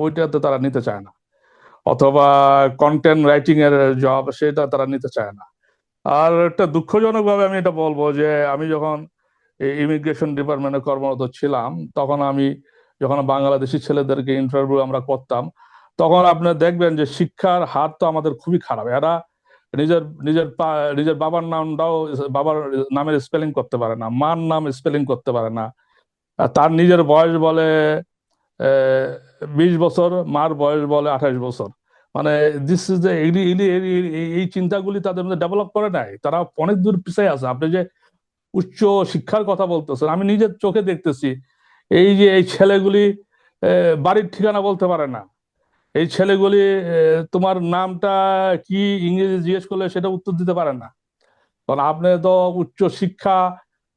ওইটাতে তারা নিতে চায় না। অথবা কন্টেন্ট রাইটিং এর জব, সেটা তারা নিতে চায় না। আর একটা দুঃখজনক ভাবে আমি এটা বলবো যে আমি যখন ইমিগ্রেশন ডিপার্টমেন্টে কর্মরত ছিলাম, তখন আমি যখন বাংলাদেশি ছেলেদেরকে ইন্টারভিউ আমরা করতাম, তখন আপনি দেখবেন যে শিক্ষার হার তো আমাদের খুবই খারাপ। এরা নিজের নিজের নিজের বাবার নামটাও, বাবার নামের স্পেলিং করতে পারে না, মার নাম স্পেলিং করতে পারে না। আর তার নিজের বয়স বলে 20 বছর, মার বয়স বলে 28 বছর। মানে দিস ইজ এই চিন্তাগুলি তাদের মধ্যে ডেভেলপ করে নাই, তারা অনেক দূর পিছিয়ে আছে। আপনি যে উচ্চ শিক্ষার কথা বলতেছেন, আমি নিজের চোখে দেখতেছি এই যে এই ছেলেগুলি বাড়ির ঠিকানা বলতে পারে না। এই ছেলেগুলি তোমার নামটা কি ইংরেজি জিজ্ঞেস করলে সেটা উত্তর দিতে পারে না। কারণ আপনি তো উচ্চ শিক্ষা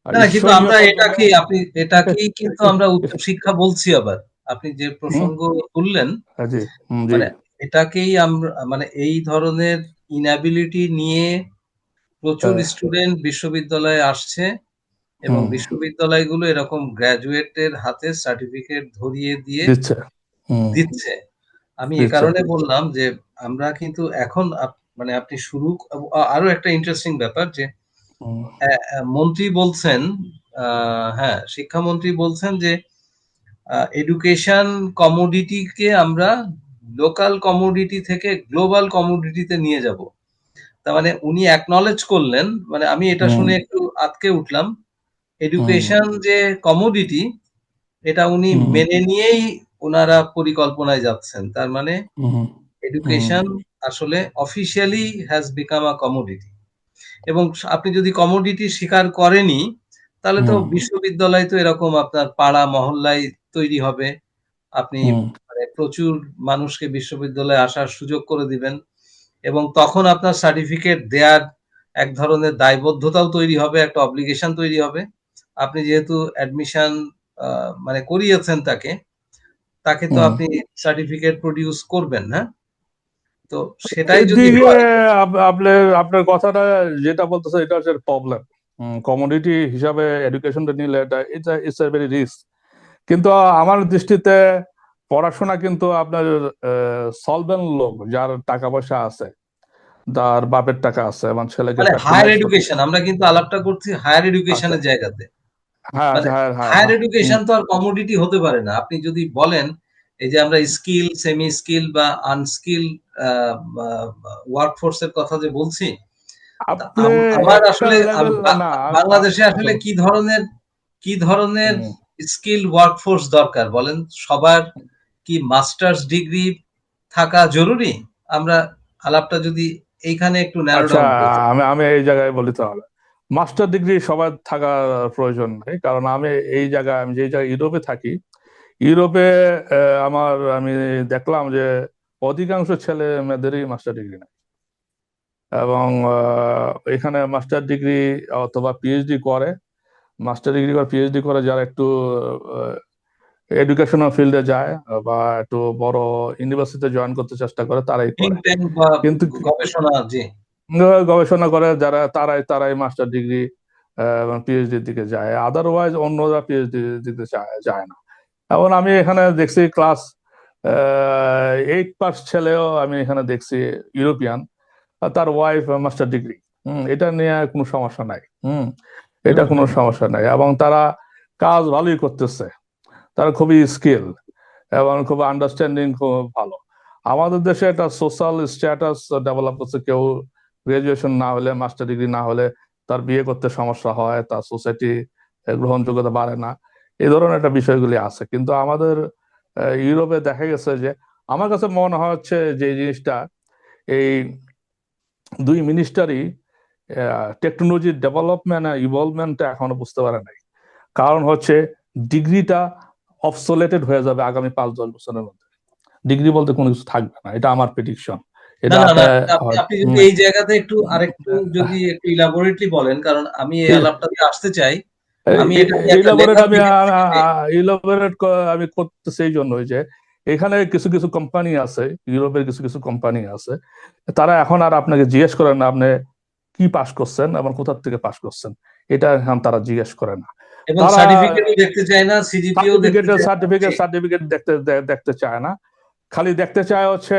না, কিন্তু আমরা ঈশ্বরীয়তার জন্য এটাকেই কিন্তু আমরা উচ্চশিক্ষা বলছি আবার। আপনি যে হুম। প্রসঙ্গ তুললেন, জি। জি। মানে এটাকেই আমরা, মানে এই ধরনের ইনঅ্যাবিলিটি নিয়ে প্রচুর হ্যাঁ, স্টুডেন্ট বিশ্ববিদ্যালয়ে আসছে এবং হুম। বিশ্ববিদ্যালয়গুলো এরকম গ্র্যাজুয়েটের হাতে সার্টিফিকেট ধরিয়ে দিয়ে দিচ্ছে। হুম। দিচ্ছে। আমি এ দিচ্ছে। কারণে বললাম যে আমরা কিন্তু এখন মানে আপনি শুরু, আরো একটা ইন্টারেস্টিং ব্যাপার যে হুম। মন্ত্রী বলছেন, হ্যাঁ, শিক্ষামন্ত্রী বলছেন যে এডুকেশন কমোডিটিকে আমরা লোকাল কমোডিটি থেকে গ্লোবাল কমোডিটিতে নিয়ে যাব। তার মানে উনি অ্যাকনলেজ করলেন, মানে আমি এটা হুম। শুনে একটু আঁতকে উঠলাম। হুম। এডুকেশন যে কমোডিটি, এটা উনি হুম। মেনে নিয়েই ওনারা পরিকল্পনায় যাচ্ছেন। তার মানে হুম। হুম। এডুকেশন আসলে officially has become a commodity. এবং আপনি যদি কমোডিটি স্বীকার করেনই, তাহলে তো হুম। বিশ্ববিদ্যালয় তো এরকম আপনার পাড়া মহল্লায় তৈরি হবে। আপনি হুম। মানে প্রচুর মানুষকে বিশ্ববিদ্যালয়ে আসার সুযোগ করে দিবেন এবং তখন আপনার সার্টিফিকেট দেয়ার এক ধরনের দায়বদ্ধতাও তৈরি হবে, একটা অব্লিগেশন তৈরি হবে। আপনি যেহেতু অ্যাডমিশন মানে করিয়েছেন তাকে, তাকে তো হুম। আপনি সার্টিফিকেট প্রডিউস করবেন, হ্যাঁ? তো সেটাই যদি এদিকে হয়। আপনার আপনার কথাটা যেটা বলতেছে, এটা হচ্ছে প্রবলেম। কমোডিটি হিসাবে এডুকেশনটা নিলে এটা এটা ইটস এ ভেরি রিস্ক। কিন্তু আমার দৃষ্টিতে পড়াশোনা কিন্তু আপনার সলভেন্ট লোক, যার টাকা পয়সা আছে, তার বাপের টাকা আছে, এবং ছেলেকে মানে হায়ার প্যাট্রোনাইজ করতে। এডুকেশন, আমরা কিন্তু আলাপটা করছি হায়ার আচ্ছা। এডুকেশনের জায়গাতে। হ্যাঁ, মানে আচ্ছা, হ্যাঁ, হ্যাঁ, হায়ার হ্যাঁ। হুম। এডুকেশন তো আর কমোডিটি হতে পারে না। আপনি যদি বলেন এই যে আমরা স্কিল, সেমি স্কিল বা আনস্কিল ওয়ার্ক ফোর্স এর কথা যে বলছি, আপনি আমার একটা আসলে লেভেল না বাংলাদেশে আসলে আসলে কি ধরনের হুম, স্কিল ওয়ার্কফোর্স দরকার বলেন? সবার কি মাস্টার্স ডিগ্রি থাকা জরুরি? আমরা আলাপটা যদি এইখানে একটু ন্যারো আচ্ছা, ডাউন করি। আমি আমি এই জায়গায় বলি তাহলে মাস্টার ডিগ্রি সবার থাকা প্রয়োজন নেই, কারণ আমি এই জায়গায়, আমি যে জায়গায় ইউরোপে থাকি, ইউরোপে আমি দেখলাম যে অধিকাংশ ছেলে মেয়েদেরই মাস্টার ডিগ্রি নেই। এবং এখানে মাস্টার ডিগ্রি অথবা পিএইচডি করে, মাস্টার ডিগ্রি করে পিএইচডি করে যারা একটু এডুকেশনাল ফিল্ডে যায় বা একটু বড় ইউনিভার্সিটিতে জয়েন করতে চেষ্টা করে, তারাই থিঙ্ক করে। ট্যাঙ্ক বা কিন্তু গবেষণা, জি। গবেষণা করে যারা, তারাই তারাই মাস্টার ডিগ্রি এবং পিএইচডির দিকে যায়, আদারওয়াইজ অন্যরা পিএইচডি দিতে যায় না। এখন আমি এখানে দেখছি ক্লাস 8 পাস ছেলেও আমি এখানে দেখছি ইউরোপিয়ান, তার ওয়াইফ মাস্টার ডিগ্রি। এটা নিয়ে কোনো সমস্যা নাই। এটা হুম কোনো হুম সমস্যা নাই, এবং তারা কাজ ভালোই করতেছে। তারা খুবই স্কিল এবং খুব আন্ডারস্ট্যান্ডিং খুব ভালো। আমাদের দেশে একটা সোশ্যাল স্ট্যাটাস ডেভেলপ করছে, কেউ গ্রাজুয়েশন না হলে, মাস্টার ডিগ্রি না হলে তার বিয়ে করতে সমস্যা হয়, তার সোসাইটি গ্রহণযোগ্যতা বাড়ে না, এই ধরনের একটা বিষয়গুলি আছে। কিন্তু আমাদের ইউরোপে দেখা গেছে যে, আমার কাছে মনে হচ্ছে যে এই জিনিসটা, এই দুই মিনিস্টারই টেকনোলজির ডেভেলপমেন্ট আর ইভলভমেন্টটা এখনো বুঝতে পারে নাই। কারণ হচ্ছে ডিগ্রিটা অবসোলেটেড হয়ে যাবে আগামী 5-10 বছরের মধ্যে। ডিগ্রি বলতে কোনো কিছু থাকবে না, এটা আমার প্রেডিকশন। না এটা না আপনি না, আপনি যদি এই জায়গাতে একটু আরেকটু যদি একটু ইলাবোরেটলি বলেন, কারণ আমি এই আলাপটাতে আসতে চাই। আমি এটা নিয়ে একটা ইলাবোরেট লেখা আমি লিখেছি যে, ইলাবোরেট আমি করতেছি এই জন্যই যে, এখানে কিছু কিছু কোম্পানি আছে, ইউরোপের কিছু কিছু কোম্পানি আছে, তারা এখন আর আপনাকে জিজ্ঞেস করেন না আপনি কি পাস করছেন এবং কোথা থেকে পাস করছেন, এটা এখন তারা জিজ্ঞেস করে না। এবং তারা সার্টিফিকেটও দেখতে চায় না, সিজিপিও দেখতে চায় না, সার্টিফিকেট জি। সার্টিফিকেট দেখতে চায় না। খালি দেখতে চায় হচ্ছে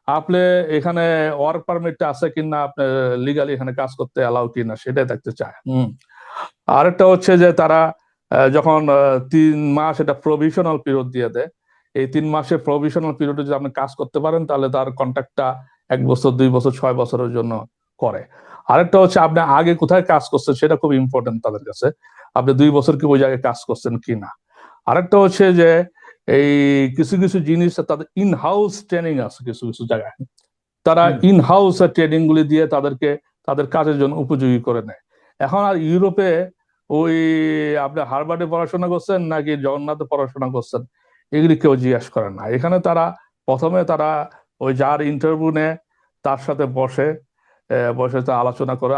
আপনি এখানে ওয়ার্ক পারমিটটা আছে কিনা, আপনি লিগালি এখানে কাজ করতে অ্যালাউ কিনা, সেটাই দেখতে চায়। আরেকটা হচ্ছে যে তারা যখন 3 মাস এটা প্রভিশনাল পিরিয়ড দিয়ে দেয়, এই 3 মাসের প্রভিশনাল পিরিয়ডে যদি আপনি কাজ করতে পারেন, তাহলে তার কন্ট্রাক্টটা 1 বছর, 2 বছর, 6 বছরের জন্য করে। আরেকটা হচ্ছে আপনি আগে কোথায় কাজ করছেন সেটা খুব ইম্পর্টেন্ট তাদের কাছে, আপনি 2 বছর কি ওই জায়গায় কাজ করছেন কিনা। আরেকটা হচ্ছে যে এই কিছু কিছু জিনিস তাদের ইন হাউস ট্রেনিং আছে কিছু কিছু জায়গায়, তারা হুম। ইন হাউস ট্রেনিং গুলি দিয়ে তাদেরকে তাদের কাজের জন্য উপযোগী করে নেয়। এখন আর ইউরোপে ওই আপনি হার্ভার্ডে পড়াশোনা করছেন নাকি জগন্নাথে পড়াশোনা করছেন, এগুলি কেউ জিজ্ঞাসা করে না। এখানে তারা প্রথমে তারা ওই যার ইন্টারভিউ নেয় তার সাথে বসে, বসে তার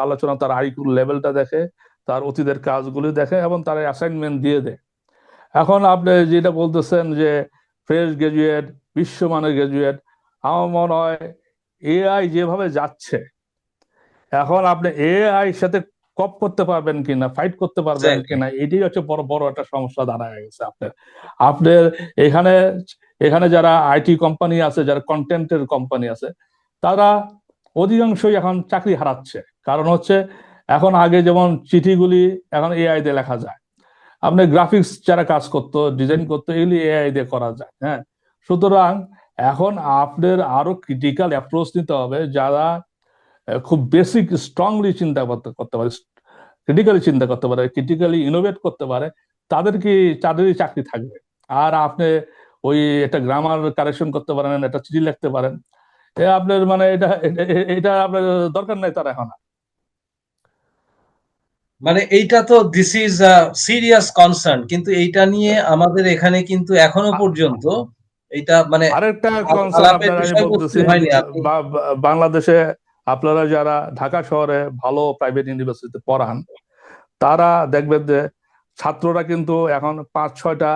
আলোচনা তার আইকিউ লেভেলটা দেখে, তার অতীতের কাজগুলি দেখে এবং তার অ্যাসাইনমেন্ট দিয়ে দেয়। এখন আপনি যেটা বলতেছেন যে ফ্রেশ গ্রাজুয়েট, বিশ্বমানের গ্রাজুয়েট, আমার মনে হয় এআই যেভাবে যাচ্ছে, এখন আপনি এআই সাথে কপ করতে পারবেন কিনা, ফাইট করতে পারবেন এক্স্যাক্টলি। কিনা, এটাই হচ্ছে বড় বড় একটা সমস্যা দাঁড়ায় গেছে আপনার। আপনার এখানে এখানে যারা আইটি কোম্পানি আছে, যারা কন্টেন্টের কোম্পানি আছে, তারা অধিকাংশই এখন চাকরি হারাচ্ছে। কারণ হচ্ছে এখন আগে যেমন চিঠিগুলি এখন এআই দিয়ে লেখা যায়, আপনি গ্রাফিক্স যারা কাজ করতো, ডিজাইন করতো, এগুলি এআই দিয়ে করা যায়। হ্যাঁ, সুতরাং এখন আপনার আরো ক্রিটিক্যাল অ্যাপ্রোচ নিতে হবে, যারা খুব বেসিক স্ট্রংলি চিন্তা করতে করতে পারে, ক্রিটিক্যালি চিন্তা করতে পারে, ক্রিটিক্যালি ইনোভেট করতে পারে, তাদেরই চাকরি থাকবে। আর আপনি ওই একটা গ্রামার কারেকশন করতে পারেন, একটা চিঠি লিখতে পারেন, আপনার মানে এটা আপনার দরকার নাই তার এখন আর। মানে এইটা তো দিস ইজ সিরিয়াস কনসার্ন, কিন্তু এইটা নিয়ে আমাদের এখানে কিন্তু এখনো পর্যন্ত এইটা মানে আরেকটা কনসার্ন আলাপের আপনার আমি বিষয়বস্তু বলতেছি, হয়নি। আপনি বাংলাদেশে আপনারা যারা ঢাকা শহরে ভালো প্রাইভেট ইউনিভার্সিটিতে পড়ান, তারা দেখবেন যে ছাত্ররা কিন্তু এখন 5-6টা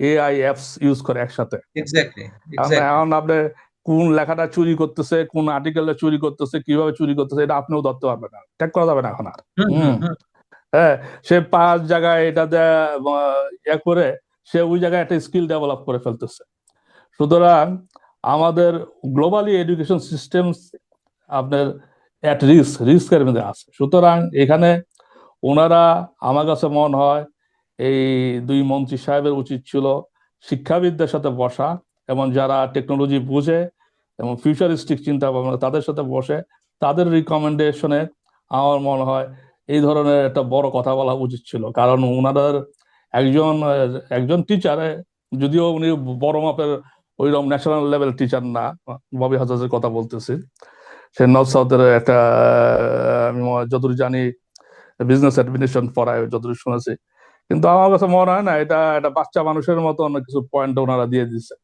এআই অ্যাপস ইউজ করে একসাথে। এক্স্যাক্টলি, এখন এক্স্যাক্টলি। এখন আপনি কোন লেখাটা চুরি করতেছে, কোন আর্টিকেলটা চুরি করতেছে, কিভাবে চুরি করতেছে, এটা আপনিও ধরতে পারবেন না, ট্যাগ করা যাবে না এখন আর। হুম হুম হম হুম। হ্যাঁ, সে 5 জায়গায় এটা দেয়, ইয়ে করে সে ওই জায়গায় একটা স্কিল ডেভেলপ করে ফেলতেছে। সুতরাং আমাদের গ্লোবালি এডুকেশন সিস্টেম আপনার অ্যাট রিস্কের মধ্যে আছে। সুতরাং এখানে ওনারা, আমার কাছে মনে হয় এই দুই মন্ত্রী সাহেবের উচিত ছিল শিক্ষাবিদদের সাথে বসা, এবং যারা টেকনোলজি বুঝে এবং ফিউচারিস্টিক চিন্তা ভাবনা, তাদের সাথে বসে তাদের রিকমেন্ডেশনে আমার মনে হয় এই ধরনের একটা বড় কথা বলা উচিত ছিল, কারণ ওনাদের একজন একজন টিচার, যদিও উনি বড় মাপের ওইরকম ন্যাশনাল লেভেল টিচার না, ববি হাজাজের কথা বলতেছি, সে নর্থ সাউথের একটা আমি যতদূর জানি বিজনেস অ্যাডমিনিস্ট্রেশন পড়ায় যতদূর শুনেছি। কিন্তু আমার কাছে মনে হয় না এটা একটা বাচ্চা মানুষের মতো অনেক কিছু পয়েন্ট ওনারা দিয়ে দিচ্ছে।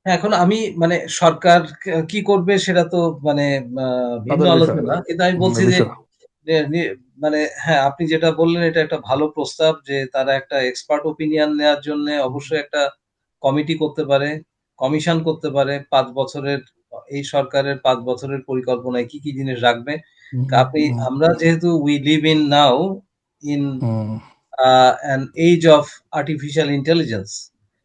এখন আমি মানে সরকার কি করবে সেটা তো মানে ভিন্ন তাদের বিষয়, আলোচনা, কিন্তু আমি বলছি যে বিষয়। মানে হ্যাঁ, আপনি যেটা বললেন এটা একটা ভালো প্রস্তাব যে তারা একটা এক্সপার্ট ওপিনিয়ন নেওয়ার জন্য অবশ্যই একটা কমিটি করতে পারে, কমিশন করতে পারে 5 বছরের, এই সরকারের 5 বছরের পরিকল্পনায় কি কি জিনিস রাখবে। হুম, আপনি হুম, আমরা যেহেতু we live in now in hmm, an age of artificial intelligence,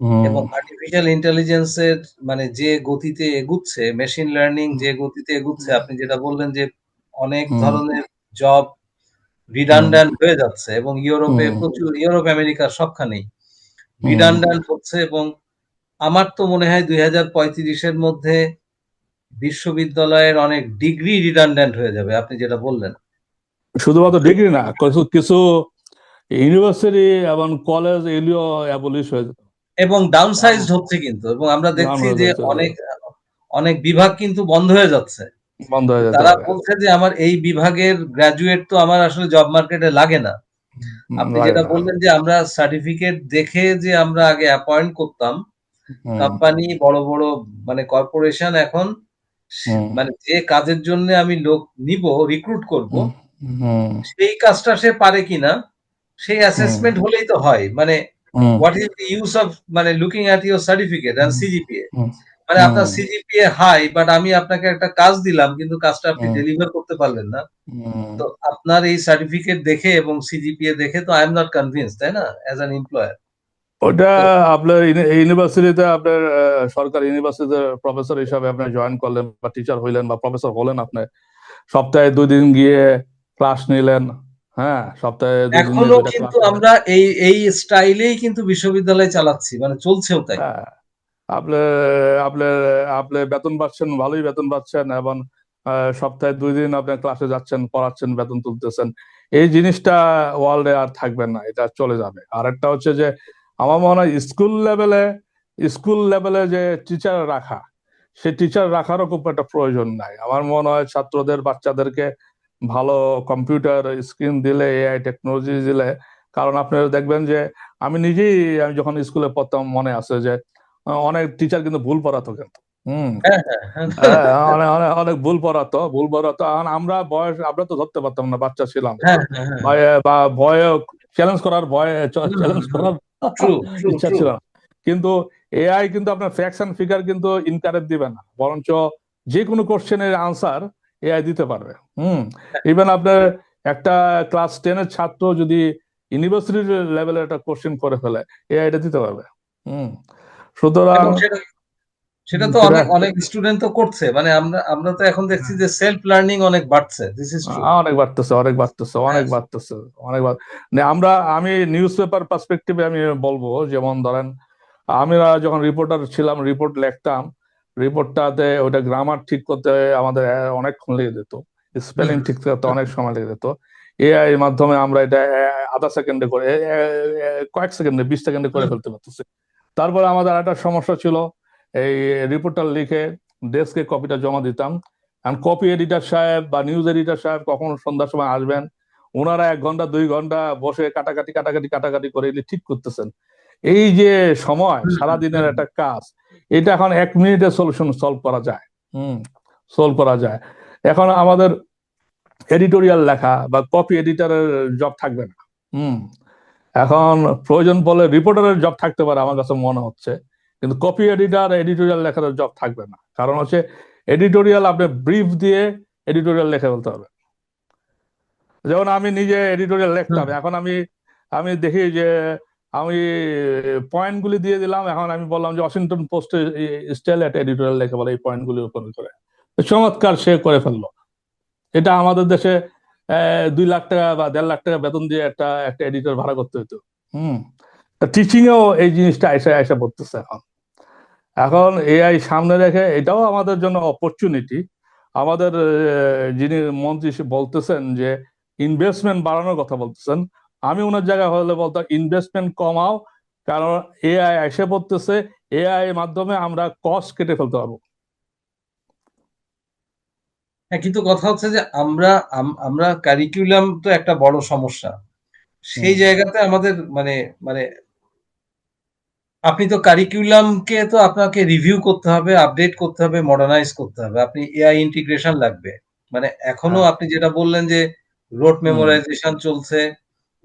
hmm, এবং আর্টিফিশিয়াল ইন্টেলিজেন্সের মানে যে গতিতে এগুচ্ছে, মেশিন লার্নিং যে গতিতে এগুচ্ছে, আপনি যেটা বললেন যে অনেক হুম, ধরনের জব হুম, রিডান্ড্যান্ট হয়ে যাচ্ছে, এবং ইউরোপে হুম। প্রচুর, ইউরোপ আমেরিকার সবখানেই হুম। রিডান্ড্যান্ট হচ্ছে। এবং আমার তো মনে হয় 2035-এর মধ্যে বিশ্ববিদ্যালয়ের অনেক ডিগ্রি রিডান্ড্যান্ট হয়ে যাবে, আপনি যেটা বললেন। শুধুমাত্র ডিগ্রি না, কিছু কিছু ইউনিভার্সিটি এবং কলেজ এগুলিও অ্যাবলিশ হয়ে যেত। এবং ডাউনসাইজড হচ্ছে কিন্তু, এবং আমরা গান দেখছি হয়ে যে যাচ্ছে, অনেক অনেক বিভাগ কিন্তু বন্ধ হয়ে যাচ্ছে। বন্ধ তো হয়ে যেতে তারা পারে। বলছে যে আমার এই বিভাগের গ্র্যাজুয়েট তো আমার আসলে জব মার্কেটে লাগে না। আপনি লাগে যেটা না। বললেন যে আমরা সার্টিফিকেট দেখে যে আমরা আগে অ্যাপয়েন্ট করতাম, হুম, কোম্পানি বড় বড় মানে কর্পোরেশন এখন হুম, মানে যে কাজের জন্য আমি লোক নিব, রিক্রুট করব, হুম, হুম, সেই কাজটা সে পারে কিনা সেই হুম, অ্যাসেসমেন্ট হলেই তো হয়। মানে হুম, what is the use of মানে looking at your certificate and hmm, CGPA. হুম, মানে আপনার সিজিপিএ হাই, বাট আমি আপনাকে একটা কাজ দিলাম কিন্তু কাজটা আপনি হুম, ডেলিভার করতে পারলেন না। হুম। তো আপনার এই সার্টিফিকেট দেখে এবং সিজিপিএ দেখে তো আই এম নট কনভিন্স, তাই না, অ্যাজ অ্যান এমপ্লয়ার। ওটা তো আপনার ইউনিভার্সিটিতে আপনার সরকারি ইউনিভার্সিটিতে প্রফেসর হিসাবে আপনি জয়েন করলেন বা টিচার হইলেন বা প্রফেসর হলেন, আপনি সপ্তাহে 2 দিন গিয়ে ক্লাস নিলেন। হ্যাঁ, সপ্তাহে 2 দিন নিয়ে এখনো 2টা ক্লাস কিন্তু নিলেন। আমরা এই এই স্টাইলেই কিন্তু বিশ্ববিদ্যালয় চালাচ্ছি, মানে চলছেও তাই। হ্যাঁ, আপনি আপনি আপনি বেতন পাচ্ছেন, ভালোই বেতন পাচ্ছেন, এবং সপ্তাহে 2 দিন আপনি ক্লাসে যাচ্ছেন, পড়াচ্ছেন, বেতন তুলতেছেন। এই জিনিসটা ওয়ার্ল্ডে আর থাকবে না, এটা চলে যাবে। আর একটা হচ্ছে যে আমার মনে হয় স্কুল লেভেলে যে টিচার রাখা, সে টিচার রাখারও খুব একটা প্রয়োজন নাই। আমার মনে হয় ছাত্রদের, বাচ্চাদেরকে ভালো কম্পিউটার স্ক্রিন দিলে, এআই টেকনোলজি দিলে, কারণ আপনারা দেখবেন যে আমি যখন স্কুলে পড়তাম মনে আছে যে অনেক টিচার কিন্তু ভুল পড়াতো কিন্তু। হুম। হ্যাঁ, হ্যাঁ, হ্যাঁ। অনেক অনেক অনেক ভুল পড়াতো। আর আমরা তো ধরতে পারতাম না, বাচ্চা ছিলাম। হ্যাঁ, হ্যাঁ, হ্যাঁ। ভয়ে হুম, হুম, চ্যালেঞ্জ হুম। করার ট্রু, ট্রু, ইচ্ছা ট্রু। ছিল না। কিন্তু এআই কিন্তু আপনার ফ্যাক্টস এন্ড ফিগার কিন্তু ইনকারেক্ট দিবে না, বরঞ্চ যে কোনো কোশ্চেনের আনসার এআই দিতে পারবে। হুম। ইভেন আপনার একটা ক্লাস 10-এর ছাত্র যদি ইউনিভার্সিটি লেভেলের একটা কোশ্চেন করে ফেলে, এআই এটা দিতে পারবে। হুম। সুতরাং এবং সেটা সেটা তো সেটা অনেক অনেক স্টুডেন্ট তো করছে, মানে আমরা আমরা তো এখন দেখছি যে সেলফ লার্নিং অনেক বাড়ছে, দিস ইজ ট্রু। অনেক বাড়তেছে, অনেক বাড়তেছে, অনেক হ্যাঁ। বাড়তেছে, অনেক আমি নিউজ পেপার পার্সপেক্টিভে আমি বলবো, যেমন ধরেন আমরা যখন রিপোর্টার ছিলাম, রিপোর্ট লিখতাম, রিপোর্টটাতে ওটা গ্রামার ঠিক করতে আমাদের অনেকক্ষণ লেগে যেত, স্পেলিং হুম, ঠিক করতে অনেক সময় লেগে যেত। এআই এর মাধ্যমে আমরা এটা আধা সেকেন্ডে করে, কয়েক সেকেন্ডে, 20 সেকেন্ডে করে হুম। ফেলতে পারতেছি। তারপরে আমাদের একটা সমস্যা ছিল, এই রিপোর্টটা লিখে ডেস্কে কপিটা জমা দিতাম। কারণ কপি এডিটর সাহেব বা নিউজ এডিটর সাহেব কখন সন্ধ্যার সময় আসবেন, ওনারা 1 ঘন্টা 2 ঘন্টা বসে কাটাকাটি কাটাকাটি কাটাকাটি করে এগুলি ঠিক করতেছেন। এই যে সময়, হুম, হুম, সারাদিনের হুম। একটা কাজ, এটা এখন 1 মিনিটে সলভ করা যায়। হুম। সলভ করা যায়। এখন আমাদের এডিটোরিয়াল লেখা বা কপি এডিটরের জব থাকবে না। হুম। এখন প্রয়োজন বলে রিপোর্টারের জব থাকতে পারে আমার কাছে মনে হচ্ছে, কিন্তু কপি এডিটর, এডিটোরিয়াল লেখার জব থাকবে না। কারণ হচ্ছে এডিটোরিয়াল আপনি ব্রিফ দিয়ে এডিটোরিয়াল লিখে ফেলতে হবে। যেমন আমি নিজে এডিটোরিয়াল লিখতাম, হুম। এখন আমি আমি দেখি যে আমি পয়েন্টগুলি দিয়ে দিলাম, এখন আমি বললাম যে ওয়াশিংটন পোস্টে স্টাইল একটা এডিটোরিয়াল লিখে বলে এই পয়েন্টগুলির উপর করে, তো চমৎকার সে করে ফেললো। এটা আমাদের দেশে 2 লাখ টাকা বা 1.5 লাখ টাকা বেতন দিয়ে একটা একটা এডিটর ভাড়া করতে হতো। হুম। টিচিং এও এই জিনিসটা এসে এসে পড়তেছে এখন। এখন এআই সামনে রেখে, এটাও আমাদের জন্য অপরচুনিটি, আমাদের যিনি মন্ত্রী সে বলতেছেন যে ইনভেস্টমেন্ট বাড়ানোর কথা বলতেছেন, আমি ওনার জায়গায় হলে বলতাম ইনভেস্টমেন্ট কমাও, কারণ এআই এসে পড়তেছে, এআই এর মাধ্যমে আমরা কস্ট কেটে ফেলতে পারবো। হ্যাঁ, কিন্তু কথা হচ্ছে যে আমরা কারিকুলাম তো একটা বড় সমস্যা। সেই হুম জায়গাতে আমাদের মানে মানে আপনি তো কারিকুলামকে তো আপনাকে রিভিউ করতে হবে, আপডেট করতে হবে, মডার্নাইজ করতে হবে। আপনি এআই ইন্টিগ্রেশন লাগবে। মানে এখনো হ্যাঁ আপনি যেটা বললেন যে রোট হুম মেমোরাইজেশন চলছে,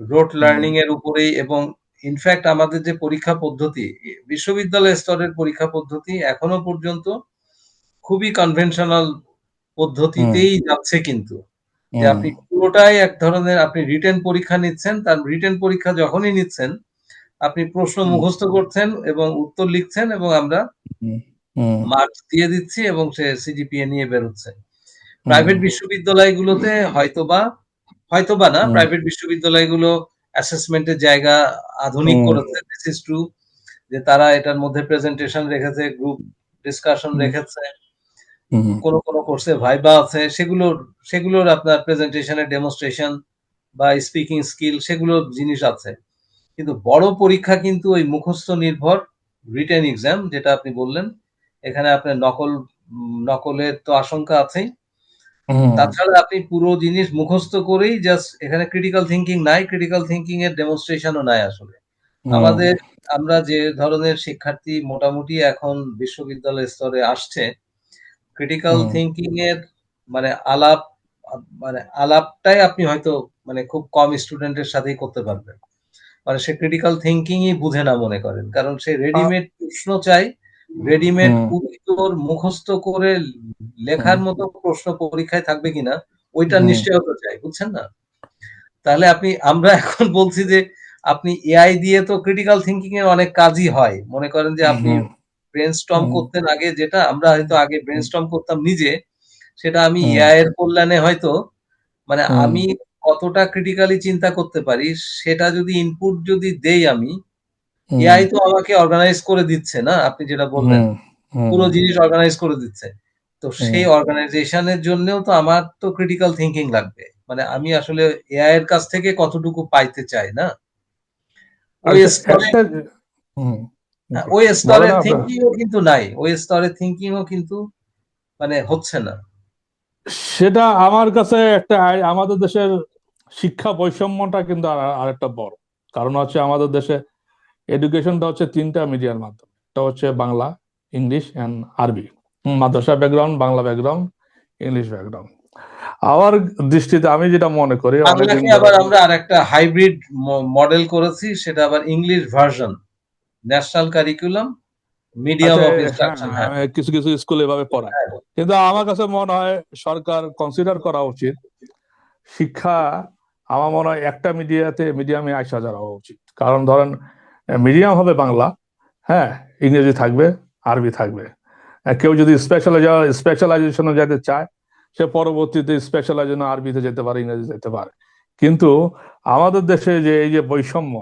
রোট হুম লার্নিং এর উপরেই, এবং ইনফ্যাক্ট আমাদের যে পরীক্ষা পদ্ধতি, বিশ্ববিদ্যালয় স্তরের পরীক্ষা পদ্ধতি এখনো পর্যন্ত খুবই কনভেনশনাল হুম পদ্ধতিতেই যাচ্ছে কিন্তু। যে হুম আপনি পুরোটাই এক ধরনের, আপনি রিটেন পরীক্ষা নিচ্ছেন, তার রিটেন পরীক্ষা যখনই নিচ্ছেন আপনি প্রশ্ন হুম মুখস্থ করছেন এবং উত্তর লিখছেন এবং আমরা হুম হুম মার্কস দিয়ে দিচ্ছি এবং সে সিজিপিএ নিয়ে বেরোচ্ছে। হুম প্রাইভেট বিশ্ববিদ্যালয়গুলোতে হয়তোবা না, হুম প্রাইভেট বিশ্ববিদ্যালয়গুলো অ্যাসেসমেন্টের জায়গা আধুনিক হুম করেছে, দিস ইজ ট্রু, যে তারা এটার মধ্যে প্রেজেন্টেশন রেখেছে, গ্রুপ ডিসকাশন হুম রেখেছে, হুম কোনো কোর্সে ভাইবা আছে, সেগুলোর আপনার প্রেজেন্টেশনের ডেমনস্ট্রেশন বা স্পিকিং স্কিল, সেগুলোর জিনিস আছে। কিন্তু বড় পরীক্ষা কিন্তু ওই মুখস্থ নির্ভর রিটেন এক্সাম, যেটা আপনি বললেন, এখানে আপনার নকলের তো আশঙ্কা আছেই। হুম তাছাড়া আপনি পুরো জিনিস মুখস্থ করেই জাস্ট, এখানে ক্রিটিক্যাল থিঙ্কিং নাই, ক্রিটিক্যাল থিঙ্কিং এর ডেমনস্ট্রেশনও নাই আসলে। হুম আমাদের আমরা যে ধরনের শিক্ষার্থী মোটামুটি এখন বিশ্ববিদ্যালয় স্তরে আসছে, ক্রিটিক্যাল হুম থিঙ্কিং এর মানে আলাপটাই আপনি হয়তো মানে খুব কম স্টুডেন্টের সাথেই করতে পারবেন। মানে সে ক্রিটিক্যাল থিঙ্কিংই বুঝে না মনে করেন, কারণ সে রেডিমেড প্রশ্ন চাই, রেডিমেড হুম উত্তর মুখস্থ করে হুম লেখার মতো প্রশ্ন পরীক্ষায় থাকবে কিনা ওইটার হুম নিশ্চয়তা চাই, বুঝছেন না? তাহলে আমরা এখন বলছি যে আপনি এআই দিয়ে তো ক্রিটিক্যাল থিঙ্কিং এর অনেক কাজই হয়, মনে করেন যে আপনি হুম ব্রেনস্টর্ম হুম করতেন আগে, যেটা আমরা হয়তো আগে ব্রেনস্টর্ম করতাম নিজে, সেটা আমি হুম এআই এর কল্যাণে হয়তো মানে হুম আমি কতটা ক্রিটিক্যালি চিন্তা করতে পারি সেটা যদি ইনপুট যদি দেই আমি, হুম এআই তো আমাকে অর্গানাইজ করে দিচ্ছে না, আপনি যেটা বললেন, হুম হুম পুরো জিনিস অর্গানাইজ করে দিচ্ছে। তো হুম সেই অর্গানাইজেশনের জন্যও তো আমার তো ক্রিটিক্যাল থিঙ্কিং লাগবে। মানে আমি আসলে এআই এর কাছ থেকে কতটুকু পাইতে চাই, না? ওই আচ্ছা স্তরে, একটা হুম ওকে ওই বলেন স্তরের আপনার। থিঙ্কিং ও কিন্তু নাই, ওই স্তরের থিঙ্কিং ও কিন্তু মানে হচ্ছে না। সেটা আমার কাছে একটা আমাদের দেশের শিক্ষা বৈষম্যটা কিন্তু আরেকটা বড় কারণ হচ্ছে আমাদের দেশে এডুকেশনটা হচ্ছে তিনটা মিডিয়ার মাধ্যমে, একটা হচ্ছে বাংলা, ইংলিশ অ্যান্ড আরবি। মাদ্রাসা background, Bangla background, English background. আমার দৃষ্টিতে আমি যেটা মনে করি অনেকদিন বাংলাকে ধরে। আবার আমরা আরেকটা হাইব্রিড মডেল করেছি, সেটা আবার English version, national curriculum, medium আচ্ছা অফ হ্যাঁ, ইনস্ট্রাকশন। হ্যাঁ, আমি কিছু কিছু স্কুল এভাবে পড়ায়, হ্যাঁ। কিন্তু আমার কাছে মনে হয় সরকার কনসিডার করা উচিত শিক্ষা, আমার মনে হয় একটা মিডিয়ামে আসা যাওয়া উচিত। কারণ ধরেন মিডিয়াম হবে বাংলা, হ্যাঁ, ইংরেজি থাকবে, আরবি থাকবে। কেউ যদি স্পেশালাইজেশনে যেতে চায় সে পরবর্তীতে স্পেশালাইজেশন আরবিতে যেতে পারে, ইংরেজি যেতে পারে। কিন্তু আমাদের দেশে যে এই যে বৈষম্য,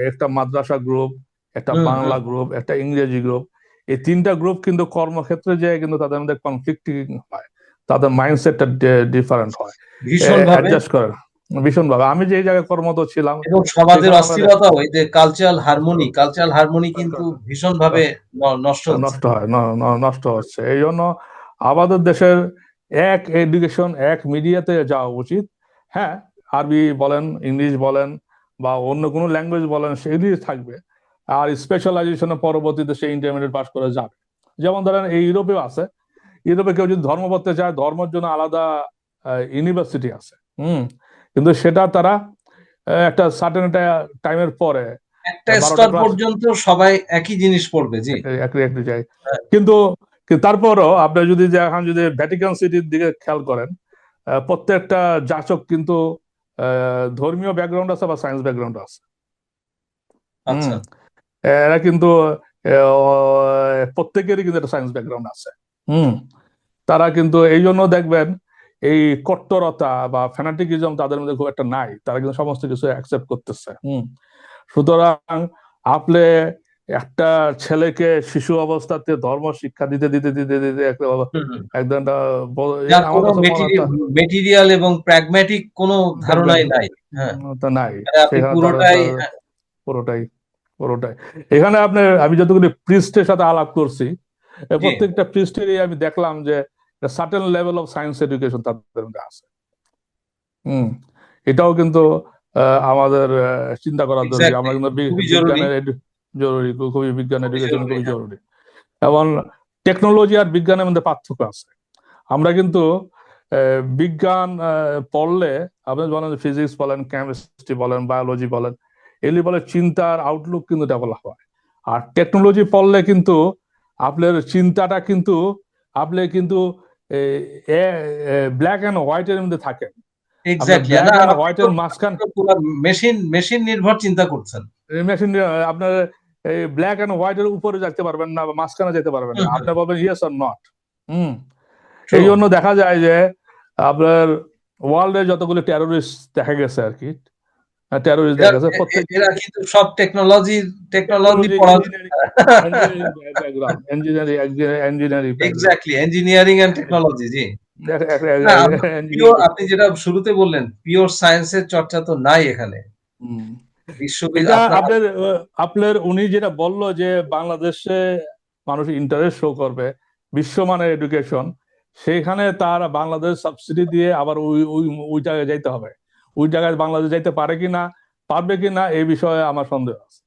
একটা মাদ্রাসা গ্রুপ, একটা হুম, বাংলা হুম। গ্রুপ, একটা ইংরেজি গ্রুপ, এই তিনটা গ্রুপ কিন্তু কর্মক্ষেত্রে যে কিন্তু তাদের মধ্যে কনফ্লিক্টিং হয়, তাদের মাইন্ডসেটটা ডিফারেন্ট হয়, ভীষণভাবে। অ্যাডজাস্ট করে ভীষণভাবে। আমি যে জায়গায় কর্মরত ছিলাম এবং সমাজের সেখানে আমরা অস্থিরতাও, এই যে কালচারাল হারমোনি কিন্তু ভীষণভাবে নষ্ট হচ্ছে। নষ্ট হয়, নষ্ট হচ্ছে। এই জন্য আমাদের দেশের এক এডুকেশন, এক মিডিয়াতে যাওয়া উচিত। হ্যাঁ, আরবি বলেন, ইংলিশ বলেন বা অন্য কোনো ল্যাঙ্গুয়েজ বলেন, সেগুলি থাকবে। আর স্পেশালাইজেশনের পরবর্তীতে সে ইন্টারমিডিয়েট পাস করে যাবে। যেমন ধরেন এই ইউরোপেও আছে, ইউরোপে কেউ যদি ধর্ম পড়তে চায় ধর্মের জন্য আলাদা ইউনিভার্সিটি আছে। কিন্তু সেটা তারা একটা সার্টেন টাইমের পরে একটা 12টা স্তর ক্লাস পর্যন্ত সবাই একই জিনিস পড়বে, জি। একটি একটি যায়। হ্যাঁ। কিন্তু কিন্তু তারপরও আপনি যদি এখন যদি ভ্যাটিকান সিটির দিকে খেয়াল করেন, প্রত্যেকটা যাচক কিন্তু ধর্মীয় ব্যাকগ্রাউন্ড আছে বা সায়েন্স ব্যাকগ্রাউন্ড আছে। হুম আচ্ছা। এরা কিন্তু প্রত্যেকেরই কিন্তু একটা সায়েন্স ব্যাকগ্রাউন্ড আছে। হুম তারা কিন্তু এই জন্য দেখবেন এই কট্টরতা বা ফ্যানাটিকিজম তাদের মধ্যে খুব একটা নাই, তারা কিন্তু সমস্ত কিছু অ্যাকসেপ্ট করতেছে। সুতরাং আপনি একটা ছেলেকে শিশু অবস্থাতে ধর্ম শিক্ষা দিতে দিতে দিতে দিতে হুম, হুম। একদম যার আমার কোনো কাছে মনে হয় মেটেরিয়াল এবং প্র্যাগম্যাটিক কোনো ধারণাই নাই। হ্যাঁ, তা নাই। মানে আপনি সেখানে তার পুরোটাই তার পুরোটাই পুরোটাই এখানে আমি যতগুলি প্রিস্টের সাথে আলাপ করছি, জি, প্রত্যেকটা প্রিস্টেরই আমি দেখলাম যে certain level of science education তাদের মধ্যে আছে। হম এটাও কিন্তু আমাদের চিন্তা করা জরুরি। আমরা এক্স্যাক্টলি, কিন্তু খুবই জরুরি, বিজ্ঞানের জরুরি, খুবই বিজ্ঞান খুবই এডুকেশন জরুরি। খুবই হ্যাঁ, জরুরি। এবং টেকনোলজি আর বিজ্ঞানের মধ্যে পার্থক্য আছে। আমরা কিন্তু বিজ্ঞান পড়লে আপনি বলেন ফিজিক্স বলেন, কেমিস্ট্রি বলেন, বায়োলজি বলেন, এগুলি বলে চিন্তার আউটলুক কিন্তু ডেভেলপ হয়। আর টেকনোলজি পড়লে কিন্তু আপনার চিন্তাটা কিন্তু আপনি কিন্তু ব্ল্যাক অ্যান্ড হোয়াইটের মধ্যে থাকেন। আপনার এক্স্যাক্টলি। ব্ল্যাক না, অ্যান্ড আপনি তো হোয়াইটের মাঝখান পুরো মেশিন মেশিন নির্ভর চিন্তা করছেন। মেশিন আপনার এই ব্ল্যাক অ্যান্ড হোয়াইটের উপরে যেতে পারবেন না বা মাঝখানে যেতে পারবেন না, হুম, হুম। আপনি বলবেন yes or not. Hmm true. এই জন্য দেখা যায় যে আপনার ওয়ার্ল্ডে যতগুলো টেরোরিস্ট দেখা গেছে আর কি, টেরোরিস্ট এরা দেখা গেছে প্রত্যেক এরা কিন্তু সব টেকনোলজি টেকনোলজি পড়াশোনা। Engineering engineering background, engineering background. Exactly, engineering and technology. জি। না, আমরা পিওর, ইঞ্জিনিয়ারিং। আপনি যেটা শুরুতে বললেন, পিওর সায়েন্সের চর্চা তো নাই এখানে। এটা আপনার আপনার উনি যেটা বললো যে বাংলাদেশে মানুষ ইন্টারেস্ট শো করবে বিশ্বমানের এডুকেশন, সেখানে তার বাংলাদেশ সাবসিডি দিয়ে আবার ওই ওই ওই জায়গায় যাইতে হবে। ওই জায়গায় বাংলাদেশ যাইতে পারে কিনা, পারবে কিনা, এই বিষয়ে আমার সন্দেহ আছে।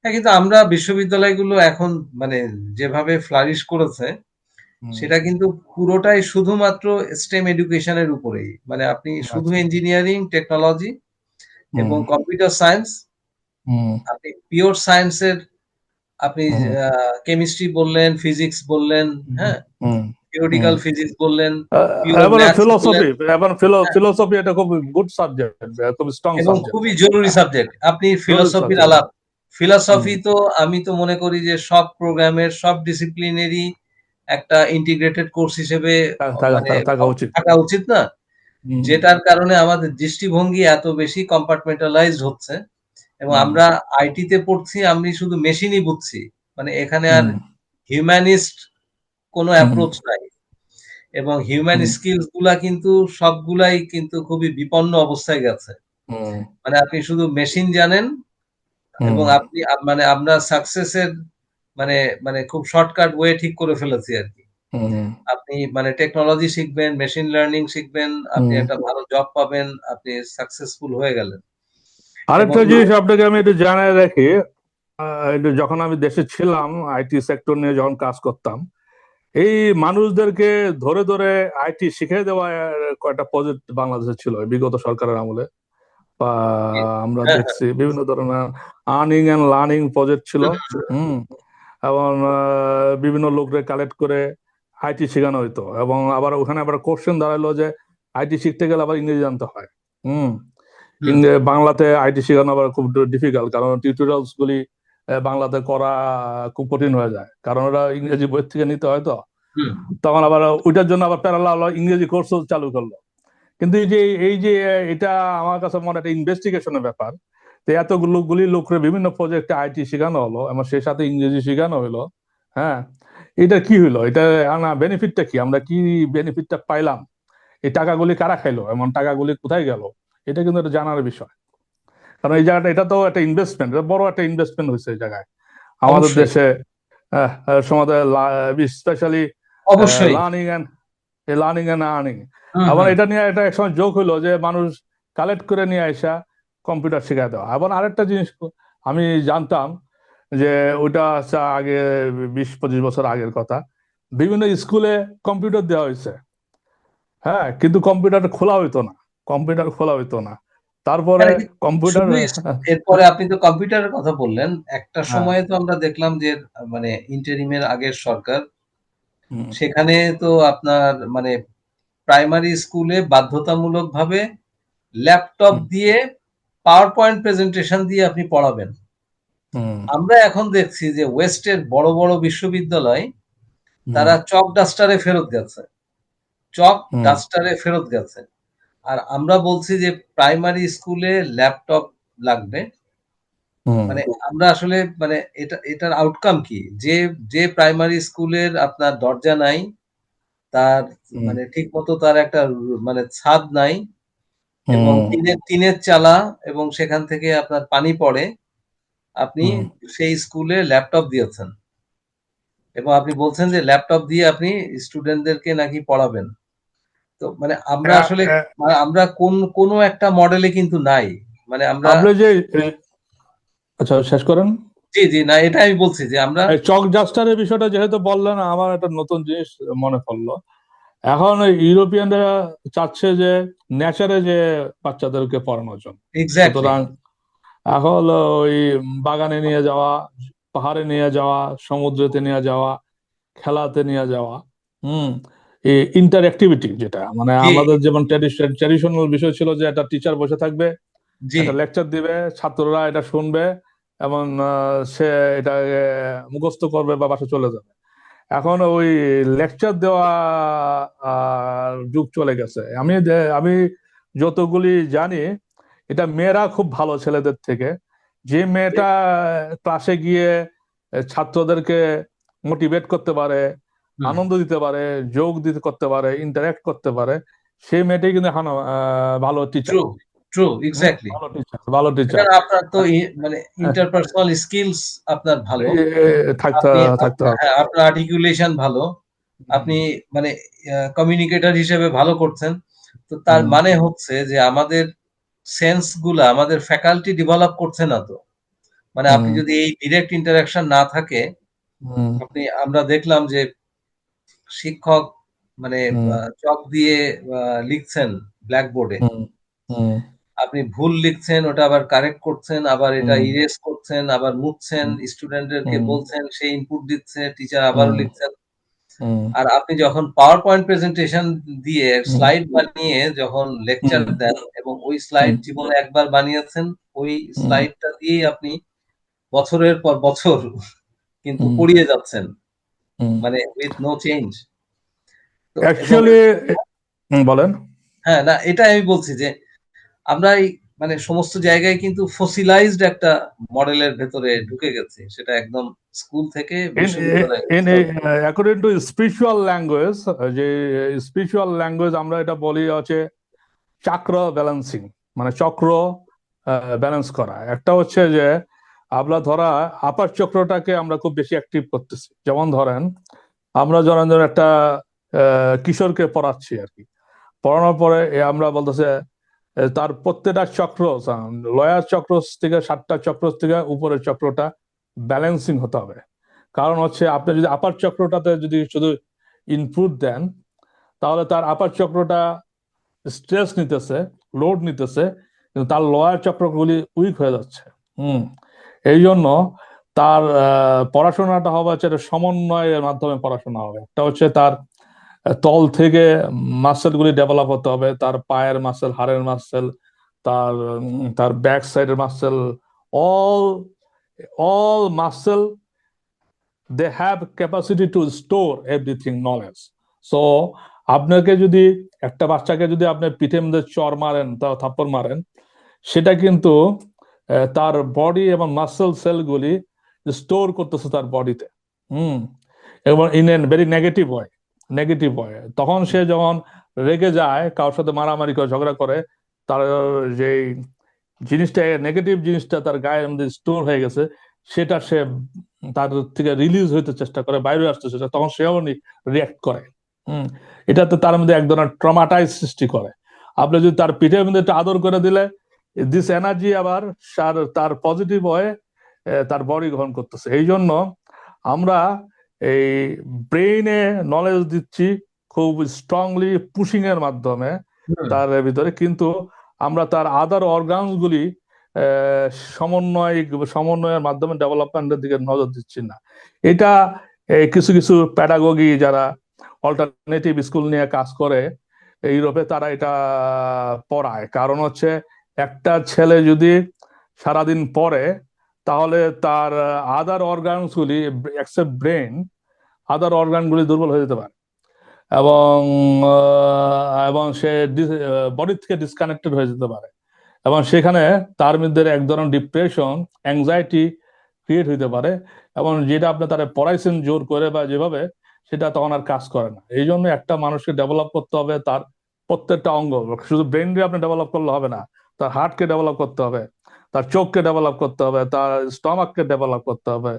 হ্যাঁ, কিন্তু আমরা বিশ্ববিদ্যালয়গুলো এখন মানে যেভাবে ফ্লারিশ করেছে, হুম, সেটা কিন্তু পুরোটাই শুধুমাত্র স্টেম এডুকেশনের উপরেই। মানে আপনি শুধু আচ্ছা। ইঞ্জিনিয়ারিং, টেকনোলজি হুম এবং কম্পিউটার সায়েন্স, হুম আপনি পিওর সায়েন্সের, আপনি হুম কেমিস্ট্রি বললেন, ফিজিক্স বললেন, হুম হ্যাঁ, হুম হুম থিওরিটিক্যাল ফিজিক্স বললেন, পিওর এবার ম্যাথস বললেন, ফিলোসফি, এবার হ্যাঁ, ফিলোসফি এটা খুব গুড সাবজেক্ট, খুব স্ট্রং এবং সাবজেক্ট। খুবই জরুরি সাবজেক্ট। আপনি জরুরি ফিলোসফির সাবজেক্ট। আলাপ, হুম ফিলোসফি তো আমি তো মনে করি যে সব প্রোগ্রামের, সব ডিসিপ্লিনেরই একটা ইন্টিগ্রেটেড কোর্স হিসেবে মানে থাকা উচিত। থাকা উচিত না? হুম যেটার কারণে আমাদের দৃষ্টিভঙ্গি এত বেশি কম্পার্টমেন্টালাইজড হচ্ছে, এবং হুম আমরা আইটি তে পড়ছি, আমি শুধু মেশিনই বুঝছি। মানে এখানে আর হুম হিউম্যানিস্ট কোনো হুম অ্যাপ্রোচ নাই, এবং হিউম্যান হুম স্কিলস গুলা কিন্তু সবগুলাই কিন্তু খুবই বিপন্ন অবস্থায় গেছে। হুম মানে আপনি শুধু মেশিন জানেন, এবং হুম আপনি মানে আমরা সাকসেসের মানে মানে খুব শর্টকাট ওয়ে ঠিক করে ফেলেছি আরকি। হুম আপনি মানে টেকনোলজি শিখবেন, মেশিন লার্নিং শিখবেন, আপনি হুম একটা ভালো জব পাবেন, আপনি সাকসেসফুল হয়ে গেলেন। এবং আরেকটা জিনিস আপনাকে আমি একটু জানাই রাখি, যখন আমি দেশে ছিলাম, আইটি সেক্টর নিয়ে যখন কাজ করতাম, এই মানুষদেরকে ধরে ধরে আইটি শিখিয়ে দেওয়া কয়েকটা প্রজেক্ট বাংলাদেশে ছিল বিগত সরকারের আমলে। বা আমরা হ্যাঁ, হ্যাঁ। দেখছি বিভিন্ন ধরনের আর্নিং এন্ড লার্নিং প্রজেক্ট ছিল। হুম এবং বিভিন্ন লোকদের কালেক্ট করে আইটি শেখানো হইতো, এবং আবার ওখানে আবার কোশ্চেন দাঁড়ালো যে আইটি শিখতে গেলে আবার ইংরেজি জানতে হয়। হুম হুম, বাংলাতে আইটি শেখানো আবার খুব ডিফিকাল্ট, কারণ টিউটোরিয়ালস গুলি বাংলাতে করা খুব কঠিন হয়ে যায়, কারণ ওরা ইংরেজি বই থেকে নিতে হয় তো। হুম, তখন আবার ওইটার জন্য আবার প্যারালাল ইংরেজি কোর্সও চালু করলো। কিন্তু এই যে এটা আমার কাছে মনে একটা ইনভেস্টিগেশনের ব্যাপার। তো এতগুলো লোকরে বিভিন্ন প্রজেক্টে আইটি শেখানো হলো এবং সেই সাথে ইংরেজি শেখানো হলো। হ্যাঁ এটা কি হইলো, এটা আনা বেনিফিটটা কি, আমরা কি বেনিফিটটা পাইলাম, এই টাকাগুলি কারা খাইলো, এমন টাকাগুলি কোথায় গেল, এটা কিন্তু একটা জানার বিষয়। কারণ এই জায়গাটা এটা তো একটা ইনভেস্টমেন্ট, বড় একটা ইনভেস্টমেন্ট হয়েছে এই জায়গায় আমাদের অবশ্যই, দেশে। সমাজে স্পেশালি অবশ্যই। Learning and learning and earning. হুম, আবার হুম। এটা নিয়ে একটা একসময় যোগ হলো যে মানুষ কালেক্ট করে নিয়ে আসা কম্পিউটার শেখায় দেওয়া। আবার আরেকটা জিনিস আমি জানতাম যে ওইটা হচ্ছে আগে 20-25 বছর আগের কথা, বিভিন্ন স্কুলে কম্পিউটার দেওয়া হয়েছে। হ্যাঁ কিন্তু কম্পিউটার খোলা হইতো না, কম্পিউটার খোলা হইতো না। তারপরে এটা কি কম্পিউটার শুধু এরপরে আপনি তো কম্পিউটারের কথা বললেন। একটা হ্যাঁ সময়ে তো আমরা দেখলাম যে মানে ইন্টারিমের আগের সরকার, হুম সেখানে তো আপনার মানে প্রাইমারি স্কুলে বাধ্যতামূলকভাবে ল্যাপটপ হুম দিয়ে পাওয়ার পয়েন্ট প্রেজেন্টেশন দিয়ে আপনি পড়াবেন। হুম আমরা এখন দেখছি যে ওয়েস্টের বড় বড় বিশ্ববিদ্যালয়, হুম তারা চক ডাস্টারে ফেরত গেছে, চক হুম ডাস্টারে ফেরত গেছে। আর আমরা বলছি যে প্রাইমারি স্কুলে ল্যাপটপ লাগবে, হুম মানে আমরা আসলে মানে এটার আউটকাম কি? যে যে প্রাইমারি স্কুলের আপনার দরজা নাই, তার হুম মানে ঠিকমতো তার একটা মানে ছাদ নাই এবং হুম টিনের চালা এবং সেখান থেকে আপনার পানি পড়ে। আপনি হুম সেই স্কুলে ল্যাপটপ দিয়েছেন এবং আপনি বলছেন যে ল্যাপটপ দিয়ে আপনি স্টুডেন্টদেরকে নাকি পড়াবেন। তো মানে আমরা এ- আসলে এ- আমরা কোনো একটা মডেলে কিন্তু নাই। মানে আমরা আপনি যে আচ্ছা শেষ করেন। জি, জি, না এটা আমি বলছি যে আমরা এই চক জাস্টারের বিষয়টা যেহেতু বললেন, আমার একটা নতুন জিনিস মনে পড়লো। এখন এই ইউরোপিয়ানরা চাচ্ছে যে নেচারে যে বাচ্চাদেরকে পড়ানোর জন্য। এক্সাক্টলি সুতরাং এখন হলো ওই বাগানে নিয়ে যাওয়া, পাহাড়ে নিয়ে যাওয়া, সমুদ্রেতে নিয়ে যাওয়া, খেলাতে নিয়ে যাওয়া। হুম এই ইন্টার অ্যাক্টিভিটি, যেটা মানে জি, আমাদের যেমন ট্র্যাডিশনাল বিষয় ছিল যে একটা টিচার বসে থাকবে, জি, একটা লেকচার দিবে, ছাত্ররা এটা শুনবে এবং সে এটা মুখস্থ করবে বা বাসা চলে যাবে। এখন ওই লেকচার দেওয়া যুগ চলে গেছে। আমি যতগুলি জানি, এটা মেয়েরা খুব ভালো ছেলেদের থেকে। যে মেয়েটা ক্লাসে গিয়ে ছাত্রদেরকে মোটিভেট করতে পারে, হুম, আনন্দ দিতে পারে, যোগ দিতে করতে পারে, ইন্টারেক্ট করতে পারে, সেই মেয়েটাই কিন্তু এখন ভালো টিচার। True, true, exactly. ভালো টিচার, ভালো টিচার। কারণ আপনার তো মানে ইন্টারপার্সোনাল স্কিলস আপনার ভালো। থাকতে আপনি থাকতে আপনার হবে। হ্যাঁ, আপনার আর্টিকুলেশন ভালো। হুম আপনি মানে কমিউনিকেটর হিসেবে ভালো করছেন। তো তার হুম মানে হচ্ছে যে আমাদের সেন্স গুলা আমাদের ফ্যাকাল্টি ডেভেলপ করছে না তো। মানে আপনি হুম যদি এই ডিরেক্ট ইন্টারেকশন না থাকে, হুম আমরা দেখলাম যে শিক্ষক মানে হুম চক দিয়ে লিখছেন ব্ল্যাকবোর্ডে। হুম হুম আপনি ভুল লিখছেন, ওটা আবার কারেক্ট করছেন, আবার এটা হুম ইরেজ করছেন, আবার মুছছেন, হুম স্টুডেন্টদেরকে হুম বলছেন, সে ইনপুট দিচ্ছে, টিচার আবারও হুম লিখছেন। হুম আর আপনি যখন পাওয়ার পয়েন্ট প্রেজেন্টেশন দিয়ে হুম স্লাইড বানিয়ে যখন লেকচার হুম দেন এবং ওই হুম স্লাইড জীবনে একবার বানিয়েছেন, ওই হুম স্লাইডটা দিয়েই আপনি বছরের পর বছর কিন্তু হুম পড়িয়ে যাচ্ছেন। হুম মানে উইথ নো চেঞ্জ। তো এবং অ্যাকচুয়ালি বলেন। হ্যাঁ, না এটাই আমি বলছি যে আমরা এই মানে সমস্ত জায়গায় কিন্তু ফসিলাইজড একটা মডেলের ভেতরে ঢুকে গেছি। সেটা একদম স্কুল থেকে in বিশ্ববিদ্যালয় in স্তর। according to spiritual language, যে স্পিরিচুয়াল ল্যাঙ্গুয়েজ আমরা এটা বলি হচ্ছে চক্র ব্যালেন্সিং, মানে চক্র ব্যালেন্স করা। একটা হচ্ছে যে আমরা ধরা আপার চক্রটাকে আমরা খুব বেশি অ্যাক্টিভ করতেছি। যেমন ধরেন আমরা ধরেন একটা কিশোরকে পড়াচ্ছি আর কি, পড়ানোর পরে আমরা বলতেছে তার প্রত্যেকটা চক্র, লয়ার চক্র থেকে 7টা চক্র থেকে উপরের চক্রটা ব্যালেন্সিং হতে হবে। কারণ হচ্ছে আপনি যদি আপার চক্রটাতে যদি শুধু ইনপুট দেন, তাহলে তার আপার চক্রটা স্ট্রেস নিতেছে, লোড নিতেছে, কিন্তু তার লয়ার চক্রগুলি উইক হয়ে যাচ্ছে। হুম এই জন্য তার পড়াশোনাটা হবে হচ্ছে একটা সমন্বয়ের মাধ্যমে পড়াশোনা হবে। একটা হচ্ছে তার তল থেকে মাসেল গুলি ডেভেলপ হতে হবে, তার পায়ের মাসেল, হাড়ের মাসেল, তার ব্যাক সাইডের muscle, all all muscle, they have capacity to store everything knowledge. So আপনাকে যদি একটা বাচ্চাকে যদি আপনি পিঠের মধ্যে চর মারেন, তা থাপ্পড় মারেন, সেটা কিন্তু তার বডি এবং মাসেল সেলগুলি স্টোর করতেছে তার বডিতে। হুম এবং in an very negative way, negative way. তখন সে যখন রেগে যায়, কারোর সাথে মারামারি করে, ঝগড়া করে, তার যে জিনিসটা, নেগেটিভ জিনিসটা তার গায়ের মধ্যে স্টোর হয়ে গেছে, সেটা সে তার থেকে রিলিজ হইতে চেষ্টা করে, বাইরে আসতে চেষ্টা করে, তখন সেও রিয়াক্ট করে। হম এটাতে তার মধ্যে এক ধরনের ট্রমাটাইজ সৃষ্টি করে। আপনি যদি তার পিঠের মধ্যে একটু আদর করে দিলে, দিস এনার্জি আবার তার পজিটিভ হয়ে তার বডি গ্রহণ করতেছে। এই জন্য আমরা এই ব্রেইনে নলেজ দিচ্ছি খুব স্ট্রংলি পুশিং এর মাধ্যমে হুম, তার ভিতরে, কিন্তু আমরা তার আদার অর্গানস গুলি আহ, সমন্বয় সমন্বয়ের মাধ্যমে ডেভেলপমেন্টের দিকে নজর দিচ্ছি না। এটা কিছু কিছু প্যাডাগোগি যারা অল্টারনেটিভ স্কুল নিয়ে কাজ করে ইউরোপে, তারা এটা পড়ায়। কারণ হচ্ছে একটা ছেলে যদি সারাদিন পড়ে, তাহলে তার আদার অর্গানস গুলি, এক্সেপ্ট ব্রেন, আদার অর্গান গুলি দুর্বল হয়ে যেতে পারে এবং এবং সে বডি থেকে ডিসকানেক্টেড হয়ে যেতে পারে। এবং সেখানে তার মধ্যে এক ধরনের ডিপ্রেশন, অ্যাংজাইটি ক্রিয়েট হইতে পারে, এবং যেটা আপনি তারা পড়াইছেন জোর করে বা যেভাবে, সেটা তখন আর কাজ করে না। এই জন্য একটা মানুষকে ডেভেলপ করতে হবে তার প্রত্যেকটা অঙ্গ। শুধু ব্রেনকে আপনি ডেভেলপ করলে হবে না, তার হার্টকে ডেভেলপ করতে হবে, তার চোখকে ডেভেলপ করতে হবে, তার স্টমাককে ডেভেলপ করতে হবে,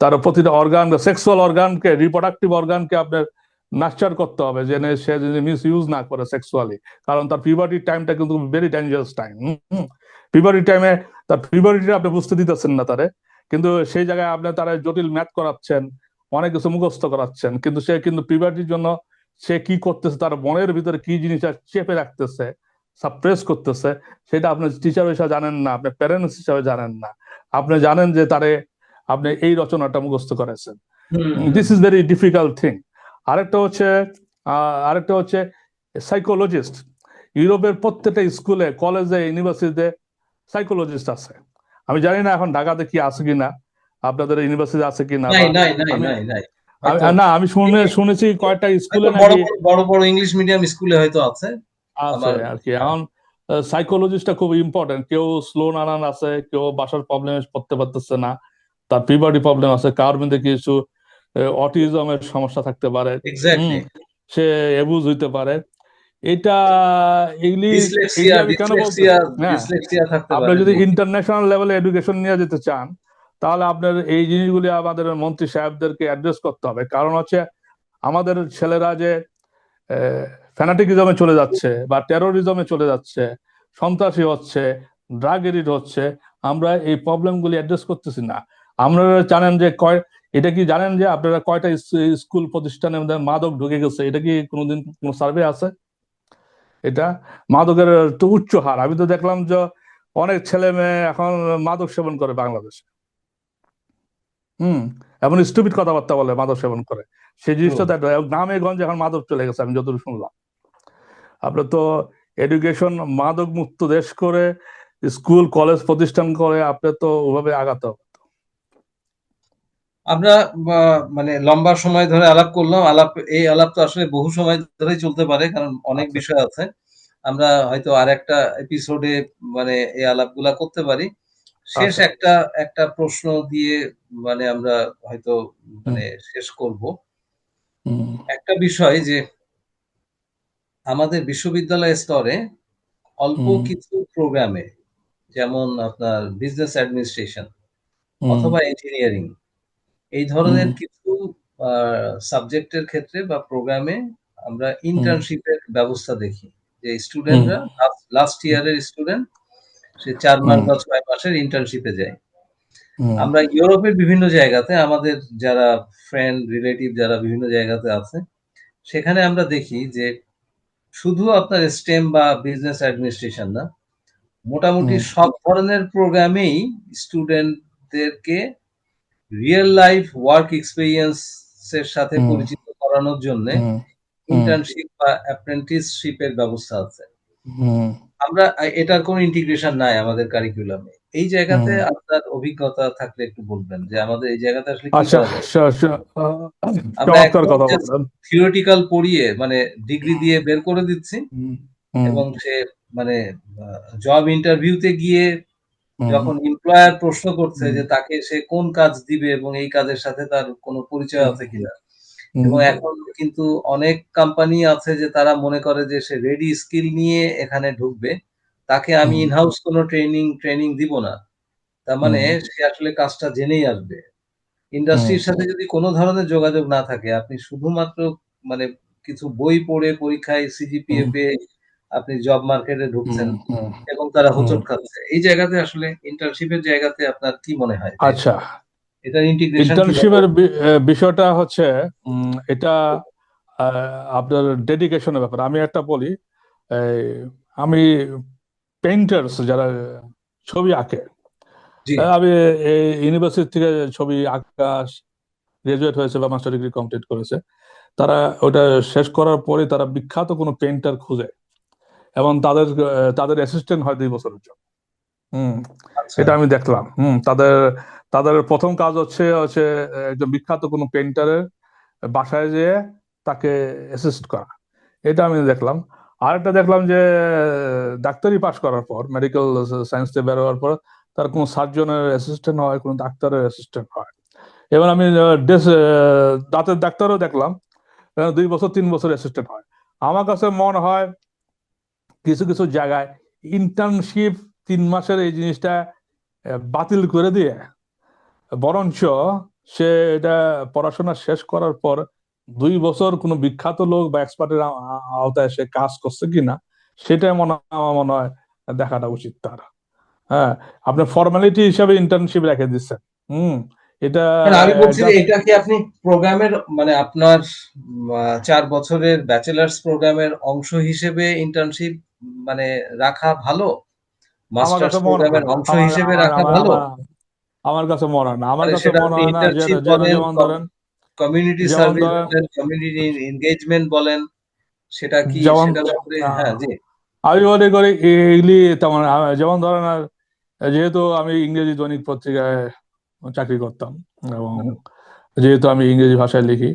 তার প্রতিটা অর্গান, সেক্সুয়াল অর্গানকে, রিপ্রোডাক্টিভ অর্গানকে আপনার নার্চার করতে হবে, যে সে যদি মিস ইউজ না করে সেক্সুয়ালি। কারণ তার পিউবার্টি টাইমটা কিন্তু ভেরি ডেঞ্জারাস টাইম। পিউবার্টি টাইমে তার পিউবার্টিটা আপনি বুঝতে দিতেছেন না তারে, কিন্তু সেই জায়গায় আপনি তারা জটিল ম্যাথ করাচ্ছেন, অনেক কিছু মুখস্থ করাচ্ছেন, কিন্তু সে কিন্তু পিউবার্টির জন্য সে কি করতেছে, তার মনের ভিতরে কি জিনিসটা চেপে রাখতেছে, সাপ্রেস করতেছে, সেটা আপনি টিচার হিসাবে জানেন না, আপনি প্যারেন্টস হিসাবে জানেন না। আপনি জানেন যে তারে আপনি এই রচনাটা মুখস্থ করেছেন। হুম this hmm is very difficult thing. আরেকটা হচ্ছে আরেকটা হচ্ছে সাইকোলজিস্ট। ইউরোপের প্রত্যেকটা স্কুলে, কলেজে, ইউনিভার্সিটিতে সাইকোলজিস্ট আছে। আমি জানি না এখন ঢাকাতে কি আছে কিনা, আপনাদের ইউনিভার্সিটি আছে কিনা, নাই বা নাই নাই আমি নাই নাই হয়তো না, আমি শুনেছি কয়েকটা স্কুলে হয়তো বড় নাকি বড় বড় বড় ইংলিশ মিডিয়াম স্কুলে হয়তো আছে আছে আমার। আর কি। এখন সাইকোলজিস্টটা খুব ইম্পর্টেন্ট। কেউ স্লো নানান আছে, কেউ বাসার প্রবলেমে পড়তে পারতেছে না, তার পিউবার্টি প্রবলেম আছে, কার মধ্যে কিছু অটিজমের সমস্যা থাকতে পারে, হুম, এক্স্যাক্টলি। সে এবুজ হইতে পারে। এটা এগুলি ডিসলেক্সিয়া এগুলি আমি কেন ডিসলেক্সিয়া বলতেছি, হ্যাঁ, ডিসলেক্সিয়া থাকতে আপনি পারে যদি জি। ইন্টারন্যাশনাল লেভেলে এডুকেশন নিয়ে যেতে চান, তাহলে আপনার এই জিনিসগুলি আমাদের মন্ত্রী সাহেবদেরকে অ্যাড্রেস করতে হবে। কারণ হচ্ছে আমাদের ছেলেরা যে ফ্যানাটিকিজমে চলে যাচ্ছে বা টেরোরিজমে চলে যাচ্ছে, সন্ত্রাসী হচ্ছে, ড্রাগ এডিক্ট হচ্ছে, আমরা এই প্রবলেমগুলি অ্যাড্রেস করতেছি না। আপনারা জানেন যে এটা কি জানেন যে আপনারা কয়টা স্কুল প্রতিষ্ঠানের মধ্যে মাদক ঢুকে গেছে? এটা কি কোনোদিন কোনো সার্ভে আছে? এটা মাদকের তো উচ্চ হার। আমি তো দেখলাম যে অনেক ছেলে মেয়ে এখন মাদক সেবন করে বাংলাদেশে। হুম। এমন স্টুপিড কথাবার্তা বলে মাদক সেবন করে। সেই ট্রু। জিনিসটা তো গ্রামে গঞ্জে এখন মাদক চলে গেছে, আমি যতদূর শুনলাম। আপনার তো এডুকেশন মাদক মুক্ত দেশ করে, স্কুল কলেজ প্রতিষ্ঠান করে, আপনার তো ওভাবে আগাতে হবে। আমরা মানে লম্বা সময় ধরে আলাপ করলাম। এই আলাপ তো আসলে বহু সময় ধরেই চলতে পারে, কারণ অনেক আচ্ছা, বিষয় আছে। আমরা হয়তো আরেকটা এপিসোডে মানে এই আলাপগুলা করতে পারি। শেষ আচ্ছা। একটা একটা প্রশ্ন দিয়ে মানে আমরা হয়তো হুম, মানে শেষ করব। হুম, একটা বিষয় যে আমাদের বিশ্ববিদ্যালয় স্তরে অল্প হুম, কিছু প্রোগ্রামে, যেমন আপনার বিজনেস অ্যাডমিনিস্ট্রেশন হুম, অথবা ইঞ্জিনিয়ারিং, এই হুম, ধরনের কিছু সাবজেক্টের ক্ষেত্রে বা প্রোগ্রামে আমরা হুম, ইন্টার্নশিপের ব্যবস্থা দেখি। যে হুম, স্টুডেন্টরা লাস্ট ইয়ারের স্টুডেন্ট সে ৪ মাস হুম, বা ৬ মাসের ইন্টার্নশিপে যায়। হুম, আমরা ইউরোপের বিভিন্ন জায়গাতে আমাদের যারা ফ্রেন্ড রিলেটিভ যারা বিভিন্ন জায়গাতে আছে, সেখানে আমরা দেখি যে শুধু আপনার স্টেম বা বিজনেস অ্যাডমিনিস্ট্রেশন না, মোটামুটি হুম, সব ধরনের প্রোগ্রামেই স্টুডেন্টদেরকে রিয়েল লাইফ ওয়ার্ক এক্সপেরিয়েন্স এর সাথে হুম, পরিচিত করানোর জন্য হুম, হুম, ইন্টার্নশিপ বা অ্যাপ্রেন্টিসশিপ এর ব্যবস্থা আছে। হুম, আমরা এটার কোনো ইন্টিগ্রেশন নাই আমাদের কারিকুলামে। এই জায়গাতে হুম। আপনার অভিজ্ঞতা থাকলে একটু বলবেন যে আমাদের এই জায়গাতে আসলে কি আচ্ছা, করা যায়? আমরা চমৎকার একদম কথা জাস্ট বললেন। থিওরিটিক্যাল পড়িয়ে মানে ডিগ্রি দিয়ে বের করে দিচ্ছি, হুম, হুম, এবং সে মানে জব ইন্টারভিউতে গিয়ে হুম, যখন এমপ্লয়ার প্রশ্ন করছে হুম, যে তাকে সে কোন কাজ দিবে এবং এই কাজের সাথে তার কোনো পরিচয় হুম, আছে কিনা। হুম, এবং এখন কিন্তু অনেক কোম্পানি আছে যে তারা মনে করে যে সে রেডি স্কিল নিয়ে এখানে ঢুকবে। তাকে আমি হুম, ইন-হাউস কোনো ট্রেনিং দিব না। তার মানে হুম, সে আসলে কাজটা জেনেই আসবে। হুম, ইন্ডাস্ট্রির সাথে যদি কোনো ধরনের যোগাযোগ না থাকে, আপনি শুধুমাত্র মানে কিছু বই পড়ে পরীক্ষায় সিজিপিএ হুম, পেয়ে আপনি জব মার্কেটে হুম, ঢুকছেন হুম, এবং তারা হুম। হোঁচট খাচ্ছে। এই জায়গাতে আসলে ইন্টার্নশিপের জায়গাতে আপনার কি মনে হয় যে আচ্ছা, এটার ইন্টিগ্রেশন কিভাবে? ইন্টার্নশিপের বিষয়টা হচ্ছে, এটা আপনার ডেডিকেশনের ব্যাপার। আমি একটা বলি, এই, আমি পেইন্টার্স যারা ছবি আঁকে, জি, আমি এই ইউনিভার্সিটি থেকে ছবি আঁকা গ্রাজুয়েট হয়েছে বা মাস্টার ডিগ্রি কমপ্লিট করেছে, তারা ওটা শেষ করার পরে তারা বিখ্যাত কোনো পেইন্টার খুঁজে, এবং তাদের অ্যাসিস্ট্যান্ট হয় 2 বছরের জন্য। হুম। আচ্ছা। এটা আমি দেখলাম। তাদের তাদের প্রথম কাজ হচ্ছে হচ্ছে একজন বিখ্যাত কোনো পেইন্টারের বাসায় যেয়ে তাকে অ্যাসিস্ট করা। এটা আমি দেখলাম। আরেকটা দেখলাম যে ডাক্তারি পাশ করার পর, মেডিকেল সায়েন্স থেকে বের হওয়ার পর তার কোনো সার্জনের অ্যাসিস্ট্যান্ট হয়, কোনো ডাক্তারের অ্যাসিস্ট্যান্ট হয়। এবার আমি দাঁতের ডাক্তারও দেখলাম 2 বছর 3 বছর অ্যাসিস্ট্যান্ট হয়। আমার কাছে মনে হয় কিছু কিছু জায়গায় ইন্টার্নশিপ 3 মাসের এই জিনিসটা বাতিল করে দিয়ে বরঞ্চ সে এটা পড়াশোনা শেষ করার পর 2 বছর কোনো বিখ্যাত লোক বা এক্সপার্টের আওতায় সে কাজ করছে কিনা সেটা আমার মনে হয় দেখাটা উচিত তার। হ্যাঁ, আপনি ফর্মালিটি হিসাবে ইন্টার্নশিপ রেখে দিচ্ছেন। হুম। এটা মানে আমি বলছি যে জাস্ট এটা কি আপনি প্রোগ্রামের মানে আপনার 4 বছরের ব্যাচেলার্স প্রোগ্রামের অংশ হিসেবে ইন্টার্নশিপ মানে রাখা ভালো, আমার মাস্টার্স কাছে মনে হয় প্রোগ্রামের না। অংশ আমার হিসেবে আমার রাখা আমার ভালো। আমার আমার কাছে মনে হয় না। আমার মানে কাছে সেটা মনে আপনি হয় না যে ইন্টার্নশিপ যেন বলেন, যেমন ধরেন, কমিউনিটি যেমন সার্ভিস ধরেন বলেন, কমিউনিটি এনগেজমেন্ট বলেন, সেটা কি যেমন সেটার ব্যাপারে? হ্যাঁ, জি। আমি মনে করি এগুলি তেমন যেমন ধরেন যেহেতু আমি ইংরেজি দৈনিক পত্রিকায় চাকরি করতাম এবং হুম, যেহেতু আমি ইংরেজি ভাষায় লিখি,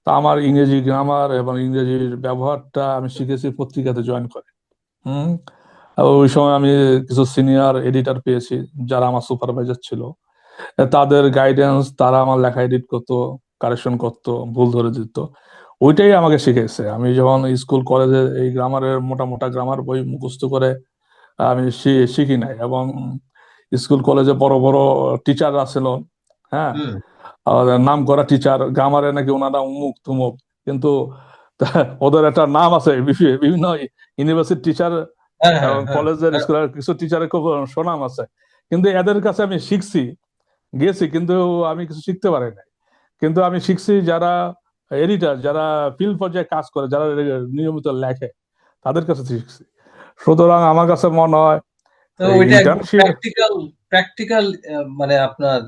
তা আমার ইংরেজি গ্রামার এবং ইংরেজির ব্যবহারটা আমি শিখেছি পত্রিকাতে জয়েন করে। হুম। আর ওই সময় আমি কিছু সিনিয়র এডিটর পেয়েছি যারা আমার সুপারভাইজার ছিল। তাদের গাইডেন্স, তারা আমার লেখা এডিট করতো, কারেকশন করতো, ভুল ধরে দিত। ওইটাই আমাকে শিখেছে। আমি যখন স্কুল কলেজে এই গ্রামারের মোটা মোটা গ্রামার বই মুখস্থ করে আমি শিখি নাই। এবং স্কুল কলেজে বড় বড় টিচাররা ছিল, হ্যাঁ, হুম। আর নাম করা টিচার, গ্রামারে নাকি ওনারা উমুক তুমুক, কিন্তু ওদের একটা নাম আছে। বিভিন্ন ইউনিভার্সিটি টিচার হ্যাঁ, হ্যাঁ, এবং হ্যাঁ, কলেজের হ্যাঁ। স্কুলের কিছু টিচারের খুব সুনাম আছে। কিন্তু এদের কাছে আমি শিখছি, গেছি, কিন্তু আমি কিছু শিখতে পারি নাই। কিন্তু আমি শিখছি যারা এডিটার, যারা ফিল্ড পর্যায়ে কাজ করে, যারা নিয়মিত লেখে, তাদের কাছে শিখছি। সুতরাং আমার কাছে মনে হয় তো এই ওইটা একদম ইন্টার্নশিপ, প্র্যাকটিক্যাল প্র্যাকটিক্যাল মানে আপনার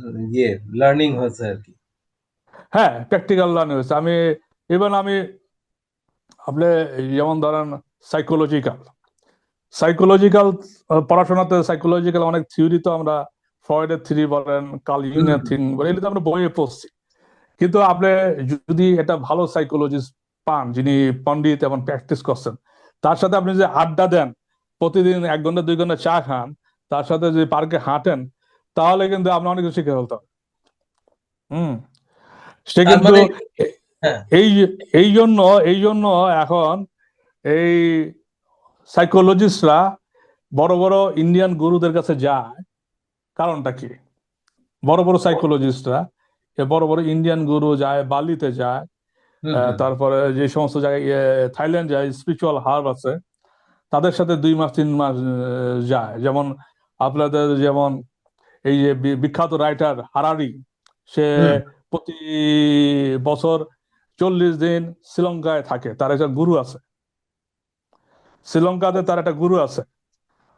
লার্নিং হয়েছে আর কি। হ্যাঁ, প্র্যাকটিক্যাল লার্নিং হয়েছে। আমি আপনি যেমন ধরেন সাইকোলজিক্যাল সাইকোলজিক্যাল পড়াশোনাতে সাইকোলজিক্যাল অনেক থিওরি তো আমরা, ফ্রয়েডের থিওরি বলেন, কার্ল ইউং হুম, এর হুম। থিওরি বলেন, এগুলো তো আমরা বইয়ে পড়ছি। কিন্তু আপনি যদি এটা ভালো সাইকোলজিস্ট পান যিনি পণ্ডিত এবং প্র্যাকটিস করছেন, তার সাথে আপনি যে আড্ডা দেন, প্রতিদিন 1 ঘন্টা 2 ঘন্টা চা খান, তার সাথে যদি পার্কে হাঁটেন, তাহলে কিন্তু আপনি অনেক কিছু শিখে ফেলতে হবে। হুম। সে তার কিন্তু মানে এ- হ্যাঁ। এই এই জন্য এখন এই সাইকোলজিস্টরা বড় বড় ইন্ডিয়ান গুরুদের কাছে যায়। কারণটা কি? বড় বড় সাইকোলজিস্টরা বড় বড় ইন্ডিয়ান গুরু যায়, বালিতে যায়, হুম, হুম, তারপরে যে সমস্ত জায়গায় থাইল্যান্ড যায়, স্পিরিচুয়াল হার্ব আছে, তাদের সাথে 2 মাস 3 মাস যায়। যেমন আপনাদের যেমন এই যে বিখ্যাত রাইটার হারারি, সে হুম। প্রতি বছর 40 দিন শ্রীলঙ্কায় থাকে, তার একটা গুরু আছে। শ্রীলঙ্কাতে তার একটা গুরু আছে,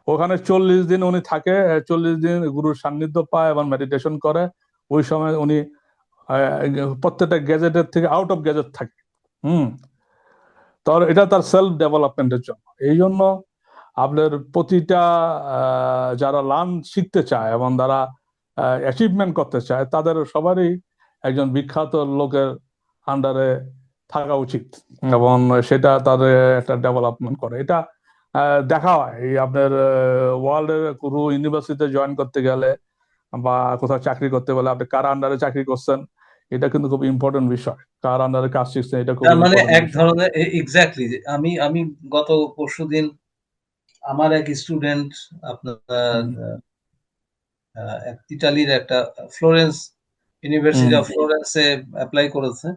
ওখানে 40 দিন উনি থাকে। 40 দিন গুরুর সান্নিধ্য পায় এবং মেডিটেশন করে। ওই সময় উনি প্রত্যেকটা গ্যাজেটের থেকে আউট অফ গ্যাজেট থাকে। হুম। এটা তার সেলফ ডেভেলপমেন্টের জন্য। এই জন্য আপনার প্রতিটা যারা লার্ন শিখতে চায় এবং যারা অ্যাচিভমেন্ট করতে চায়, তাদের সবারই একজন বিখ্যাত লোকের আন্ডারে থাকা উচিত এবং সেটা তাদের একটা ডেভেলপমেন্ট করে। এটা দেখা হয় এই আপনার ওয়ার্ল্ডের কোনো ইউনিভার্সিটিতে জয়েন করতে গেলে বা কোথাও চাকরি করতে গেলে আপনি কার আন্ডারে চাকরি করছেন, এটা কিন্তু খুব ইম্পর্টেন্ট বিষয়। কার আন্ডারে কাজ শিখছেন, এটা খুব তার মানে ইম্পর্টেন্ট এক বিষয়। ধরনের এক্স্যাক্টলি। আমি আমি গত পরশুদিন আমার এক স্টুডেন্ট আপনার হুম। এক ইটালির একটা ফ্লোরেন্স ইউনিভার্সিটি হুম। অফ ফ্লোরেন্সে অ্যাপ্লাই করেছে।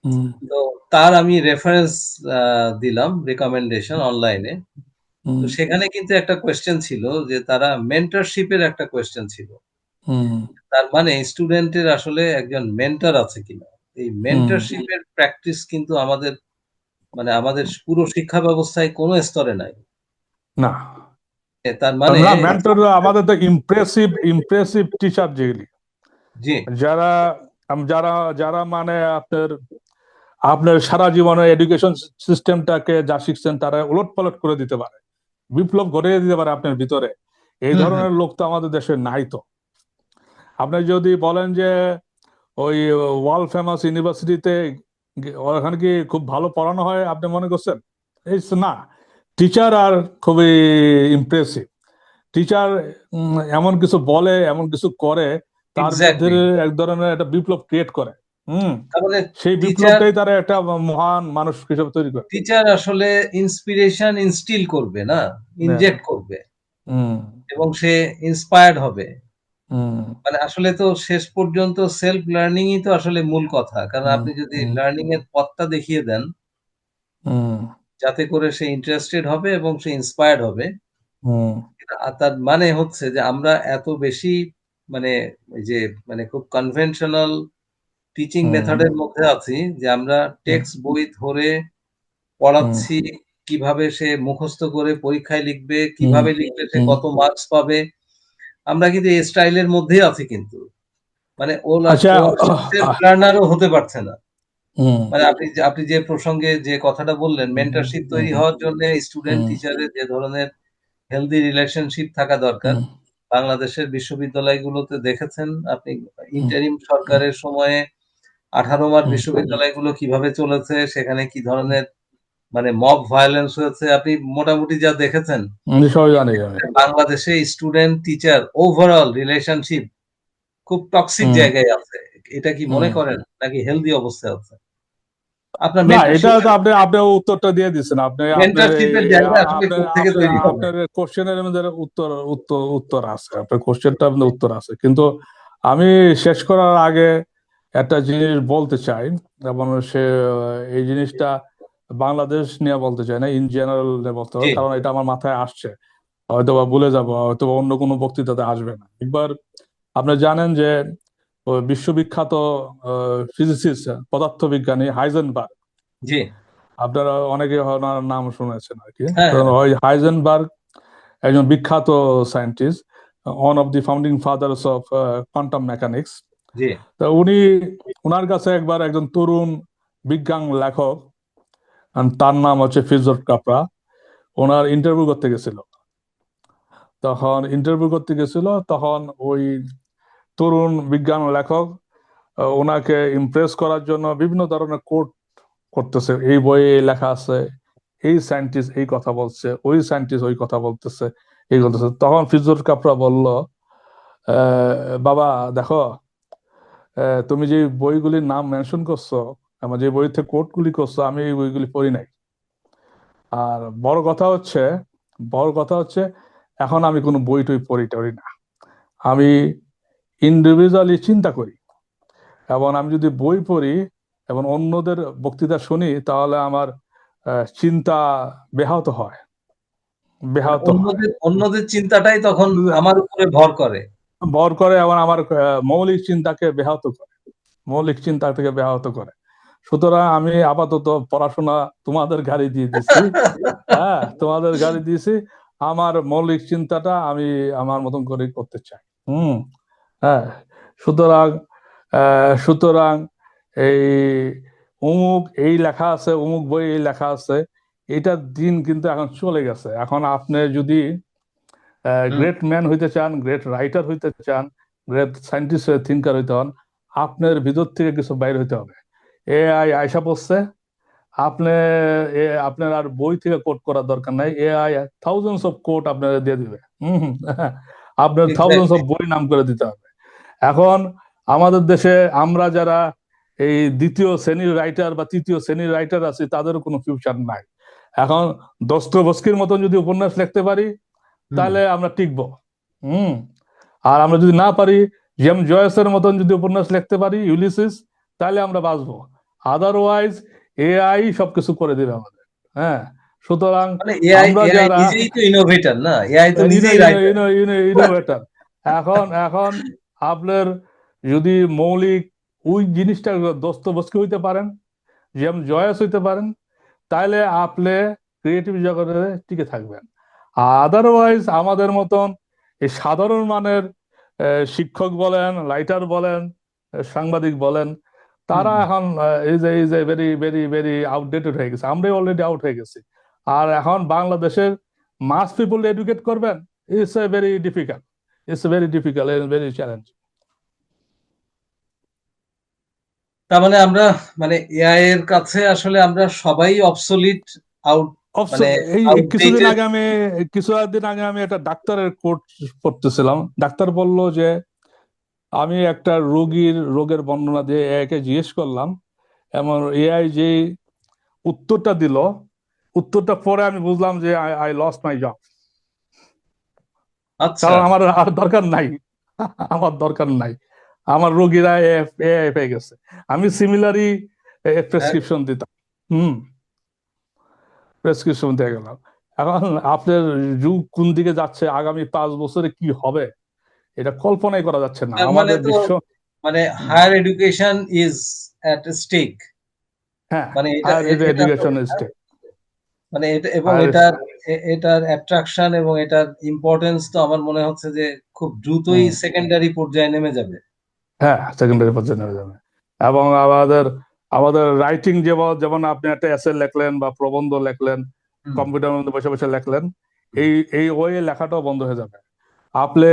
হুম। তো তার আমি রেফারেন্স দিলাম, রেকমেন্ডেশন অনলাইনে। তো হুম। সেখানে কিন্তু একটা কোয়েশ্চেন ছিল যে তারা মেন্টরশিপের একটা কোয়েশ্চেন ছিল। হুম। তার মানে স্টুডেন্টের আসলে একজন মেন্টর আছে কিনা। এই হুম। মেন্টরশিপের প্র্যাকটিস কিন্তু আমাদের মানে আমাদের পুরো শিক্ষা ব্যবস্থায় কোনো স্তরে নাই। না, তার মানে না, মেন্টর আমাদের তো ইমপ্রেসিভ ইমপ্রেসিভ টিচার যেগুলি, জি। যারা যারা যারা মানে আপনার আপনার সারা জীবনে এডুকেশন সিস্টেমটাকে যা শিখছেন তারা উলটপালট করে দিতে পারে, বিপ্লব ঘটিয়ে দিতে পারে আপনার ভিতরে। এই হুম, হুম। ধরনের লোক তো আমাদের দেশে নাই তো। আপনি যদি বলেন যে ওই ওয়ার্ল্ড ফেমাস ইউনিভার্সিটিতে ওখানে কি খুব ভালো পড়ানো হয় আপনি মনে করছেন? এই না। টিচার আর খুবই ইমপ্রেসিভ। টিচার এমন কিছু বলে, এমন কিছু করে, তার মধ্যে এক্স্যাক্টলি। এক ধরনের একটা বিপ্লব ক্রিয়েট করে। হুম। তার মানে সেই টিচার বিপ্লবটাই তারা একটা মহান মানুষ হিসেবে তৈরি করে। টিচার আসলে ইন্সপিরেশন ইনস্টিল করবে না, হ্যাঁ। ইনজেক্ট করবে, হুম। এবং সে ইন্সপায়ার্ড হবে। হুম। মানে আসলে তো শেষ পর্যন্ত সেলফ লার্নিংই তো আসলে মূল কথা। কারণ হুম। আপনি যদি হুম। লার্নিং এর পথটা দেখিয়ে দেন, হুম। যাতে করে সে ইন্টারেস্টেড হবে এবং সে ইন্সপায়ার্ড হবে। হুম। তার মানে হচ্ছে যে আমরা এত বেশি মানে ওই যে মানে খুব কনভেনশনাল টিচিং হুম। মেথডের মধ্যে আছি যে আমরা হুম। টেক্সট বই ধরে হুম। পড়াচ্ছি, কিভাবে সে মুখস্থ করে পরীক্ষায় লিখবে, হুম। কিভাবে লিখলে সে হুম। কত মার্কস পাবে। আমরা কিন্তু এই স্টাইলের মধ্যেই আছি কিন্তু। মানে আচ্ছা। ও আসলে সেলফ লার্নারও হতে পারছে না। হুম। মানে আপনি যে প্রসঙ্গে যে কথাটা বললেন, হুম। মেন্টরশিপ তৈরি হুম। হওয়ার জন্য স্টুডেন্ট হুম। টিচারের যে ধরনের হেলদি রিলেশনশিপ থাকা দরকার। হুম। বাংলাদেশের বিশ্ববিদ্যালয়গুলোতে দেখেছেন আপনি হুম। ইন্টারিম হুম। সরকারের সময়ে 18 মাস হুম। বিশ্ববিদ্যালয়গুলো কিভাবে চলেছে, সেখানে কি ধরনের মানে মব ভায়োলেন্স হয়েছে আপনি মোটামুটি যা দেখেছেন। সবাই জানি আমি। বাংলাদেশে স্টুডেন্ট টিচার ওভারঅল রিলেশনশিপ খুব টক্সিক হুম। জায়গায় আছে। এটা কি মনে হুম। করেন নাকি হেলদি অবস্থায় আছে? আপনার না, এটা মেন্টরশিপ তো আপনি আপনি উত্তরটা দিয়ে দিচ্ছেন। আপনি আপনার মেন্টরশিপের জায়গা আসলে আপনার কোত্থেকে আপনার তৈরি হবে? আপনার কোশ্চেনের মধ্যে উত্তর উত্তর উত্তর আছে, আপনার কোশ্চেনটার মধ্যে উত্তর আছে, কিন্তু আমি শেষ করার আগে একটা জিনিস বলতে চাই। এবং এই জিনিসটা বাংলাদেশ নিয়ে বলতে চাই না, ইন জেনারেল বলতে হবে, জি, কারণ এটা আমার মাথায় আসছে। হয়তোবা ভুলে যাবো, হয়তোবা অন্য কোনো বক্তৃতাতে আসবে না। একবার আপনি জানেন যে ওই বিশ্ববিখ্যাত ফিজিসিস্ট, পদার্থবিজ্ঞানী হাইজেনবার্গ, জি। আপনারা অনেকে ওনার নাম শুনেছেন আর কি। হ্যাঁ, তো হ্যাঁ। ওই হাইজেনবার্গ একজন বিখ্যাত scientist, one of the founding fathers of quantum mechanics. জি, তো উনার কাছে একবার একজন তরুণ বিজ্ঞান লেখক, তার নাম হচ্ছে ফিজর কাপরা, ওনার ইন্টারভিউ করতে গেছিল। তখন ওই তরুণ বিজ্ঞান লেখক ওনাকে ইমপ্রেস করার জন্য বিভিন্ন ধরনের কোট করতেছে, এই বইয়ে লেখা আছে, এই সায়েন্টিস্ট এই কথা বলছে, ওই সায়েন্টিস্ট ওই কথা বলতেছে, এই বলতেছে। তখন ফিজুর কাপড়া বলল, বাবা দেখো, তুমি যে বইগুলির নাম মেনশন করছো, আমার যে বই থেকে কোটগুলি করছো, আমি এই বইগুলি পড়ি নাই। আর বড় কথা হচ্ছে এখন আমি কোনো বই টই পড়ি টড়ি না। আমি ইন্ডিভিজুয়ালি চিন্তা করি, এবং আমি যদি বই পড়ি এবং অন্যদের বক্তৃতা শুনি, তাহলে আমার চিন্তা ব্যাহত হয়, মানে ব্যাহত হয়, অন্যদের চিন্তাটাই তখন আমার উপরে ভর করে। ভর করে, এবং আমার মৌলিক চিন্তাকে ব্যাহত করে, মৌলিক চিন্তা থেকে ব্যাহত করে। সুতরাং আমি আপাতত পড়াশোনা তোমাদের গাড়ি দিয়ে দিছি। হ্যাঁ, তোমাদের গাড়ি দিয়েছি। আমার মৌলিক চিন্তাটা আমি আমার মতন করে করতে চাই। হুম। হ্যাঁ। সুতরাং সুতরাং এই অমুক এই লেখা আছে, অমুক বই এই লেখা আছে, এটার দিন কিন্তু এখন চলে গেছে। এখন আপনি যদি হুম, গ্রেট ম্যান হইতে চান, গ্রেট রাইটার হইতে চান, গ্রেট সায়েন্টিস্ট থিঙ্কার হইতে হন, আপনার ভিতর থেকে কিছু বাইর হইতে হবে। এআই আয়সা পড়ছে, আপনি আপনার আর বই থেকে কোট করার দরকার নাই। এআই থাউজেন্ডস অফ কোট আপনার দিয়ে দিবে। হম। আপনার থাউজেন্ডস এক্সাক্টলি। অফ বই নাম করে দিতে হবে। এখন আমাদের দেশে আমরা যারা এই দ্বিতীয় শ্রেণীর রাইটার বা তৃতীয় শ্রেণীর রাইটার আছি, তাদেরও কোনো ফিউচার নাই। এখন দস্তয়েভস্কির মতন যদি উপন্যাস লিখতে পারি, হুম। তাহলে আমরা টিকবো। হুম। আর আমরা যদি না পারি, জয়েসের মতন যদি উপন্যাস লিখতে পারি, ইউলিসিস, তাহলে আমরা বাঁচবো। আদারওয়াইজ এআই সবকিছু করে দেবে আমাদের। হ্যাঁ। সুতরাং মানে এআই আমরা এআই যারা নিজেই তো ইনোভেটর না? এআই তো নিজেই রাইটার। ইনোভেটর, এখন এখন আপনার যদি মৌলিক ওই জিনিসটা দস্তবস্কি হইতে পারেন, জয়েস হইতে পারেন, তাহলে আপনি ক্রিয়েটিভ জগতে টিকে থাকবেন। আদারওয়াইজ আমাদের মতন এই সাধারণ মানের শিক্ষক বলেন, রাইটার বলেন, সাংবাদিক বলেন, হুম, তারা হুম। এখন is a very very very outdated হয়ে গেছে। আমরাই অলরেডি আউট হয়ে গেছি। আর এখন বাংলাদেশের মাস পিপল এডুকেট করবেন, it's a very difficult, very challenge. তার মানে আমরা মানে এআই এর কাছে আসলে আমরা সবাই অবসোলিট, আউট অবশ্য মানে এই আউটডেটেড। কিছুদিন আগে আমি একটা ডাক্তারের কোর্স পড়তেছিলাম। ডাক্তার বলল যে আমি একটা রোগের বর্ণনা দিয়ে একে জিজ্ঞেস করলাম, এমন এআই যে উত্তরটা দিল, উত্তরটা পরে আমি বুঝলাম যে আই লস্ট মাই জব। আচ্ছা। কারণ আমার আর দরকার নাই। আমার দরকার নাই, আমার রোগীরা এআই পেয়ে গেছে। আমি সিমিলারই হ্যাঁ, প্রেসক্রিপশন দিতাম। হুম, প্রেসক্রিপশন দিয়ে গেলাম। এখন আপনার যুগ কোন দিকে যাচ্ছে, আগামী 5 বছরে কি হবে, এটা কল্পনাই করা যাচ্ছে না তার মানে আমাদের তো বিশ্ব। মানে hmm, higher education is at stake. হ্যাঁ, মানে এটা হায়ার এটা তো এডুকেশন স্টেট, মানে এটা এবং হায়ার। এটার অ্যাট্রাকশন এবং এটার ইম্পর্টেন্স তো আমার মনে হচ্ছে যে খুব দ্রুতই হুম, সেকেন্ডারি পর্যায়ে নেমে যাবে। হ্যাঁ, সেকেন্ডারি পর্যায়ে নেমে যাবে। এবং আমাদের আমাদের রাইটিং, যেমন যেমন আপনি একটা এসে লেখলেন বা প্রবন্ধ লেখলেন, হুম, কম্পিউটারের মধ্যে বসে বসে লেখলেন, হুম। এই এই ওয়ে লেখাটাও বন্ধ হয়ে যাবে। আপনি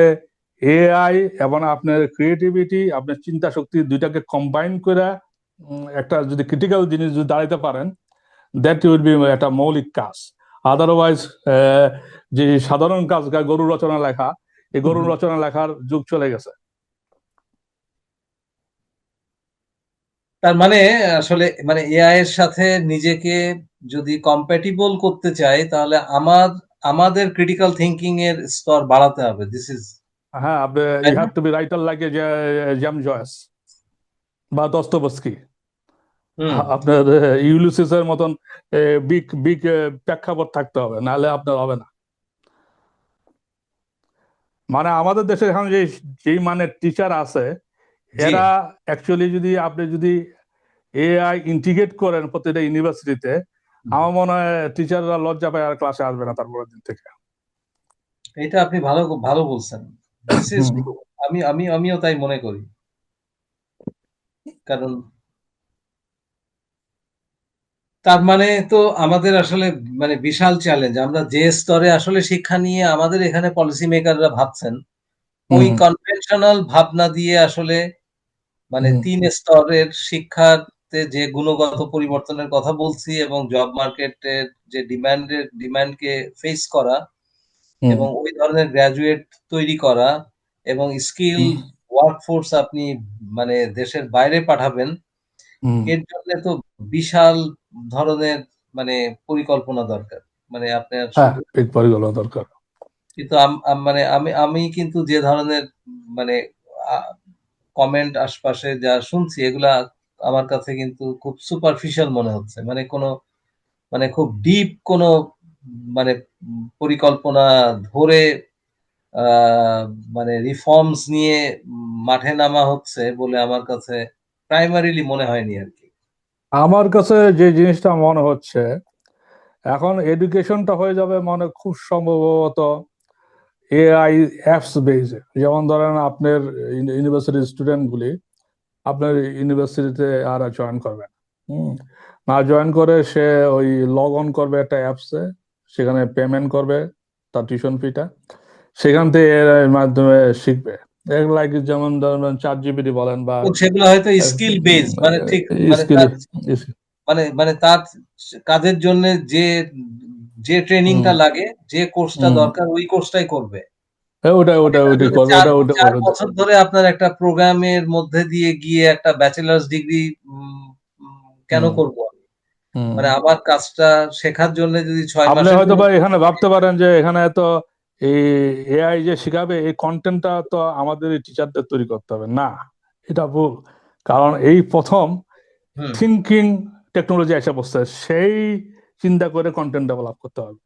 এআই এবং আপনার ক্রিয়েটিভিটি, আপনার চিন্তা শক্তি দুইটাকে কম্বাইন করে একটা যদি ক্রিটিক্যাল জিনিস যদি দাঁড়াইতে পারেন, দ্যাট উইল বি একটা মৌলিক কাজ। আদারওয়াইজ যে সাধারণ কাজ, গরু রচনা লেখা, এই গরু হুম। রচনা লেখার যুগ চলে গেছে। তার মানে আসলে মানে এআই এর সাথে নিজেকে যদি কম্প্যাটিবল করতে চাই তাহলে আমাদের ক্রিটিক্যাল থিঙ্কিং এর স্তর বাড়াতে হবে। দিস ইজ, হ্যাঁ, আপনি তাই ইউ না? Have to be writer like James Joyce বা দস্তোভস্কি। হুম। আপনার ইউলিসিসের মতন বিগ বিগ প্রেক্ষাপট থাকতে হবে, নাহলে আপনার হবে না। মানে আমাদের দেশে এখন যেই মানের টিচার আছে, জি। এরা অ্যাকচুয়ালি যদি আপনি যদি এআই ইন্টিগ্রেট করেন প্রতিটা ইউনিভার্সিটিতে, আমার মনে হয় টিচাররা লজ্জা পায় আর ক্লাসে আসবে না তারপরের দিন থেকে। এটা আপনি ভালো ভালো বলছেন। দিস ইজ, হুম, আমিও তাই মনে করি। কারণ তার মানে তো আমাদের আসলে মানে বিশাল চ্যালেঞ্জ। আমরা যে স্তরে আসলে শিক্ষা নিয়ে আমাদের এখানে পলিসি মেকাররা ভাবছেন, ওই হুম, কনভেনশনাল ভাবনা দিয়ে আসলে মানে হুম, ৩ স্তরের শিক্ষাতে যে গুণগত পরিবর্তনের কথা বলছি এবং জব মার্কেটের যে ডিমান্ডকে ফেস করা হুম, এবং ওই ধরনের গ্র্যাজুয়েট তৈরি করা এবং স্কিল হুম, ওয়ার্কফোর্স আপনি মানে দেশের বাইরে পাঠাবেন, হুম। এর জন্য তো বিশাল ধরনের মানে পরিকল্পনা দরকার। মানে আপনার হ্যাঁ, শুধু ঠিক পরিকল্পনা দরকার। কিন্তু মানে আমি কিন্তু যে ধরনের মানে আ কমেন্ট আশপাশে যা শুনছি এগুলা আমার কাছে কিন্তু খুব সুপারফিশিয়াল মনে হচ্ছে। মানে মানে খুব ডিপ কোনো মানে পরিকল্পনা ধরে আ মানে রিফর্মস নিয়ে মাঠে নামা হচ্ছে বলে আমার কাছে প্রাইমারিলি মনে হয়নি আরকি। আমার কাছে যে জিনিসটা মনে হচ্ছে, এখন এডুকেশনটা হয়ে যাবে মানে খুব সম্ভবত এআই অ্যাপস বেসে। যেমন ধরেন আপনার ইউনিভার্সিটির স্টুডেন্টগুলি আপনার ইউনিভার্সিটিতে আর জয়েন করবে না। হুম, না জয়েন করে সে ওই লগ অন করবে একটা অ্যাপসে, সেখানে পেমেন্ট করবে তার টিউশন ফিটা, সেখান থেকে এর মাধ্যমে শিখবে। লাইক যেমন ধরেন ChatGPT বলেন বা এবং সেগুলো হয়তো স্কিল বেসড মানে ঠিক মানে স্কিল। তার মানে তার কাজের জন্য যে যে ট্রেনিংটা হুম, লাগে, যে কোর্সটা হুম, দরকার ওই কোর্সটাই করবে। ওটা মানে ওটা না ওইটাই হলে করবে, ৪ ওটা ওটা ৪ ওটা। বছর ধরে আপনার একটা প্রোগ্রামের মধ্যে দিয়ে গিয়ে একটা ব্যাচেলর্স ডিগ্রি উম উম কেন হুম, করব আমি? হুম। মানে আমার কাজটা শেখার জন্য যদি ৬ আপনি মাসের হয়তো জন্য বা এখানে ভাবতে পারেন যে এখানে তো এই এআই যে শিখাবে, এই কন্টেন্টটা তো আমাদের টিচারদের তৈরি করতে হবে না। এটা ভুল। কারণ এই প্রথম হুম, থিঙ্কিং টেকনোলজি এসে বসছে, সেই চিন্তা করে কন্টেন্ট ডেভেলপ করতে হবে।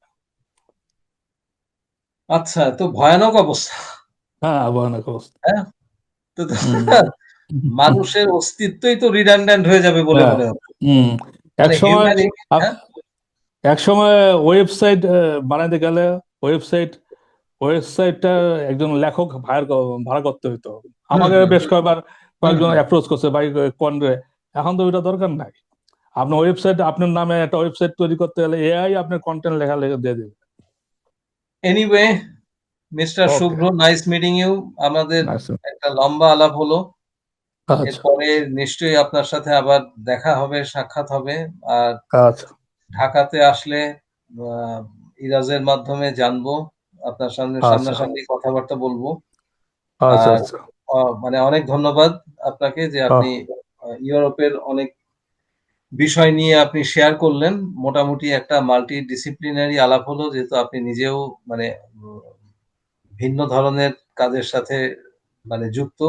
আচ্ছা তো ভয়ানক অবস্থা। হ্যাঁ, ভয়ানক অবস্থা। হ্যাঁ? তো হুম। মানুষের অস্তিত্বই তো রিডান্ডেন্ট হয়ে যাবে বলে হ্যাঁ। মনে হচ্ছে। হুম। এক মানে সময় হিউম্যানিটি, হ্যাঁ? এক সময় ওয়েবসাইট বানাইতে গেলে ওয়েবসাইট ওয়েবসাইটটা একজন লেখক ভাড়া করতে হইতো। হুম, আমাকে হুম, বেশ হুম, কয়েকজন হুম। অ্যাপ্রোচ করছে, ভাই কোন রে। এখন তো ওইটা দরকার নাই। আপনার ওয়েবসাইট, আপনার নামে একটা ওয়েবসাইট তৈরি করতে গেলে এআই আপনার কন্টেন্ট লেখা লেখা দিয়ে দেবে। Anyway, mister okay. Shubhro, nice meeting you. আমাদের একটা লম্বা আলাপ হলো। আচ্ছা, এরপরে নিশ্চয়ই আপনার সাথে আবার দেখা হবে, সাক্ষাৎ হবে। আর আচ্ছা। ঢাকাতে আসলে ইরাজের মাধ্যমে জানবো, আপনার সামনে আচ্ছা সামনাসামনি কথাবার্তা বলবো। আচ্ছা আর আচ্ছা মানে অনেক ধন্যবাদ আপনাকে যে আহ, আপনি ইউরোপের অনেক বিষয় নিয়ে আপনি শেয়ার করলেন। মোটামুটি একটা মাল্টি ডিসিপ্লিনারি আলাপ হলো, যেহেতু আপনি নিজেও মানে ভিন্ন ধরনের কাজের সাথে মানে যুক্ত,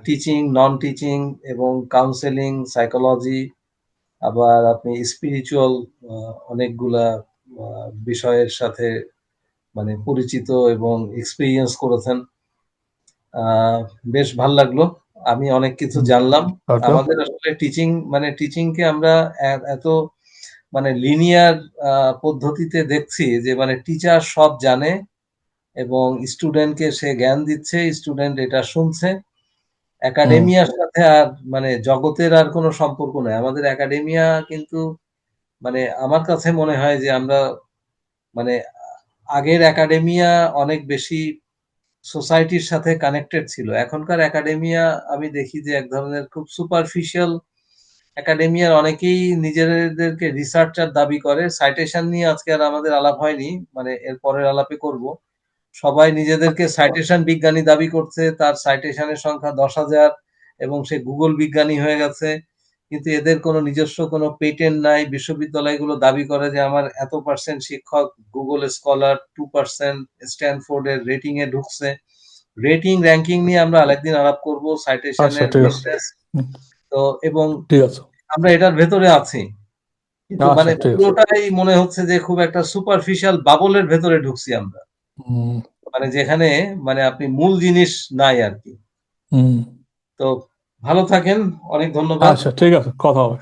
টিচিং, নন টিচিং এবং কাউন্সেলিং, সাইকোলজি, আবার আপনি স্পিরিচুয়াল অনেকগুলা বিষয়ের সাথে মানে পরিচিত এবং এক্সপেরিয়েন্স করেছেন। আহ, বেশ ভাল লাগলো, আমি অনেক কিছু জানলাম। ওকে আমাদের আসলে টিচিংকে আমরা এত মানে লিনিয়ার পদ্ধতিতে দেখছি যে মানে টিচার সব জানে এবং স্টুডেন্টকে সে জ্ঞান দিচ্ছে, স্টুডেন্ট এটা শুনছে। হুম একাডেমিয়ার সাথে আর মানে জগতের আর কোনো সম্পর্ক নাই আমাদের। একাডেমিয়া কিন্তু মানে আমার কাছে মনে হয় যে আমরা মানে আগের একাডেমিয়া অনেক বেশি সোসাইটির সাথে কানেক্টেড ছিল। এখনকার একাডেমিয়া আমি দেখি যে এক ধরনের খুব সুপারফিশিয়াল একাডেমিয়ার। অনেকেই নিজেদেরকে রিসার্চার দাবি করে। সাইটেশন নিয়ে আজকে আর আমাদের আলাপ হয়নি, মানে এর পরের আলাপে করব। সবাই নিজেদেরকে সাইটেশন বিজ্ঞানী দাবি করছে, তার সাইটেশনের সংখ্যা 10,000 এবং সে গুগল বিজ্ঞানী হয়ে গেছে। কিন্তু এদের কোনো নিজস্ব কোনো পেটেন্ট নাই। বিশ্ববিদ্যালয়গুলো দাবি করে যে আমার এত পার্সেন্ট শিক্ষক গুগল স্কলার, 2% স্ট্যানফোর্ডের রেটিং এ ঢুকছে। রেটিং র্যাঙ্কিং নিয়ে আমরা আরেকদিন আলাপ করব, আচ্ছা সাইটেশনের ঠিক আছে বেসিস। হুম, তো এবং ঠিক আছে আমরা এটার ভেতরে আছি, কিন্তু আচ্ছা মানে ঠিক আছে পুরোটাই মনে হচ্ছে যে খুব একটা সুপারফিশিয়াল বাবলের ভেতরে ঢুকছি আমরা, হুম মানে যেখানে মানে আপনি মূল জিনিস নাই আর কি। হুম তো ভালো থাকেন, অনেক ধন্যবাদ। আচ্ছা ঠিক আছে কথা হবে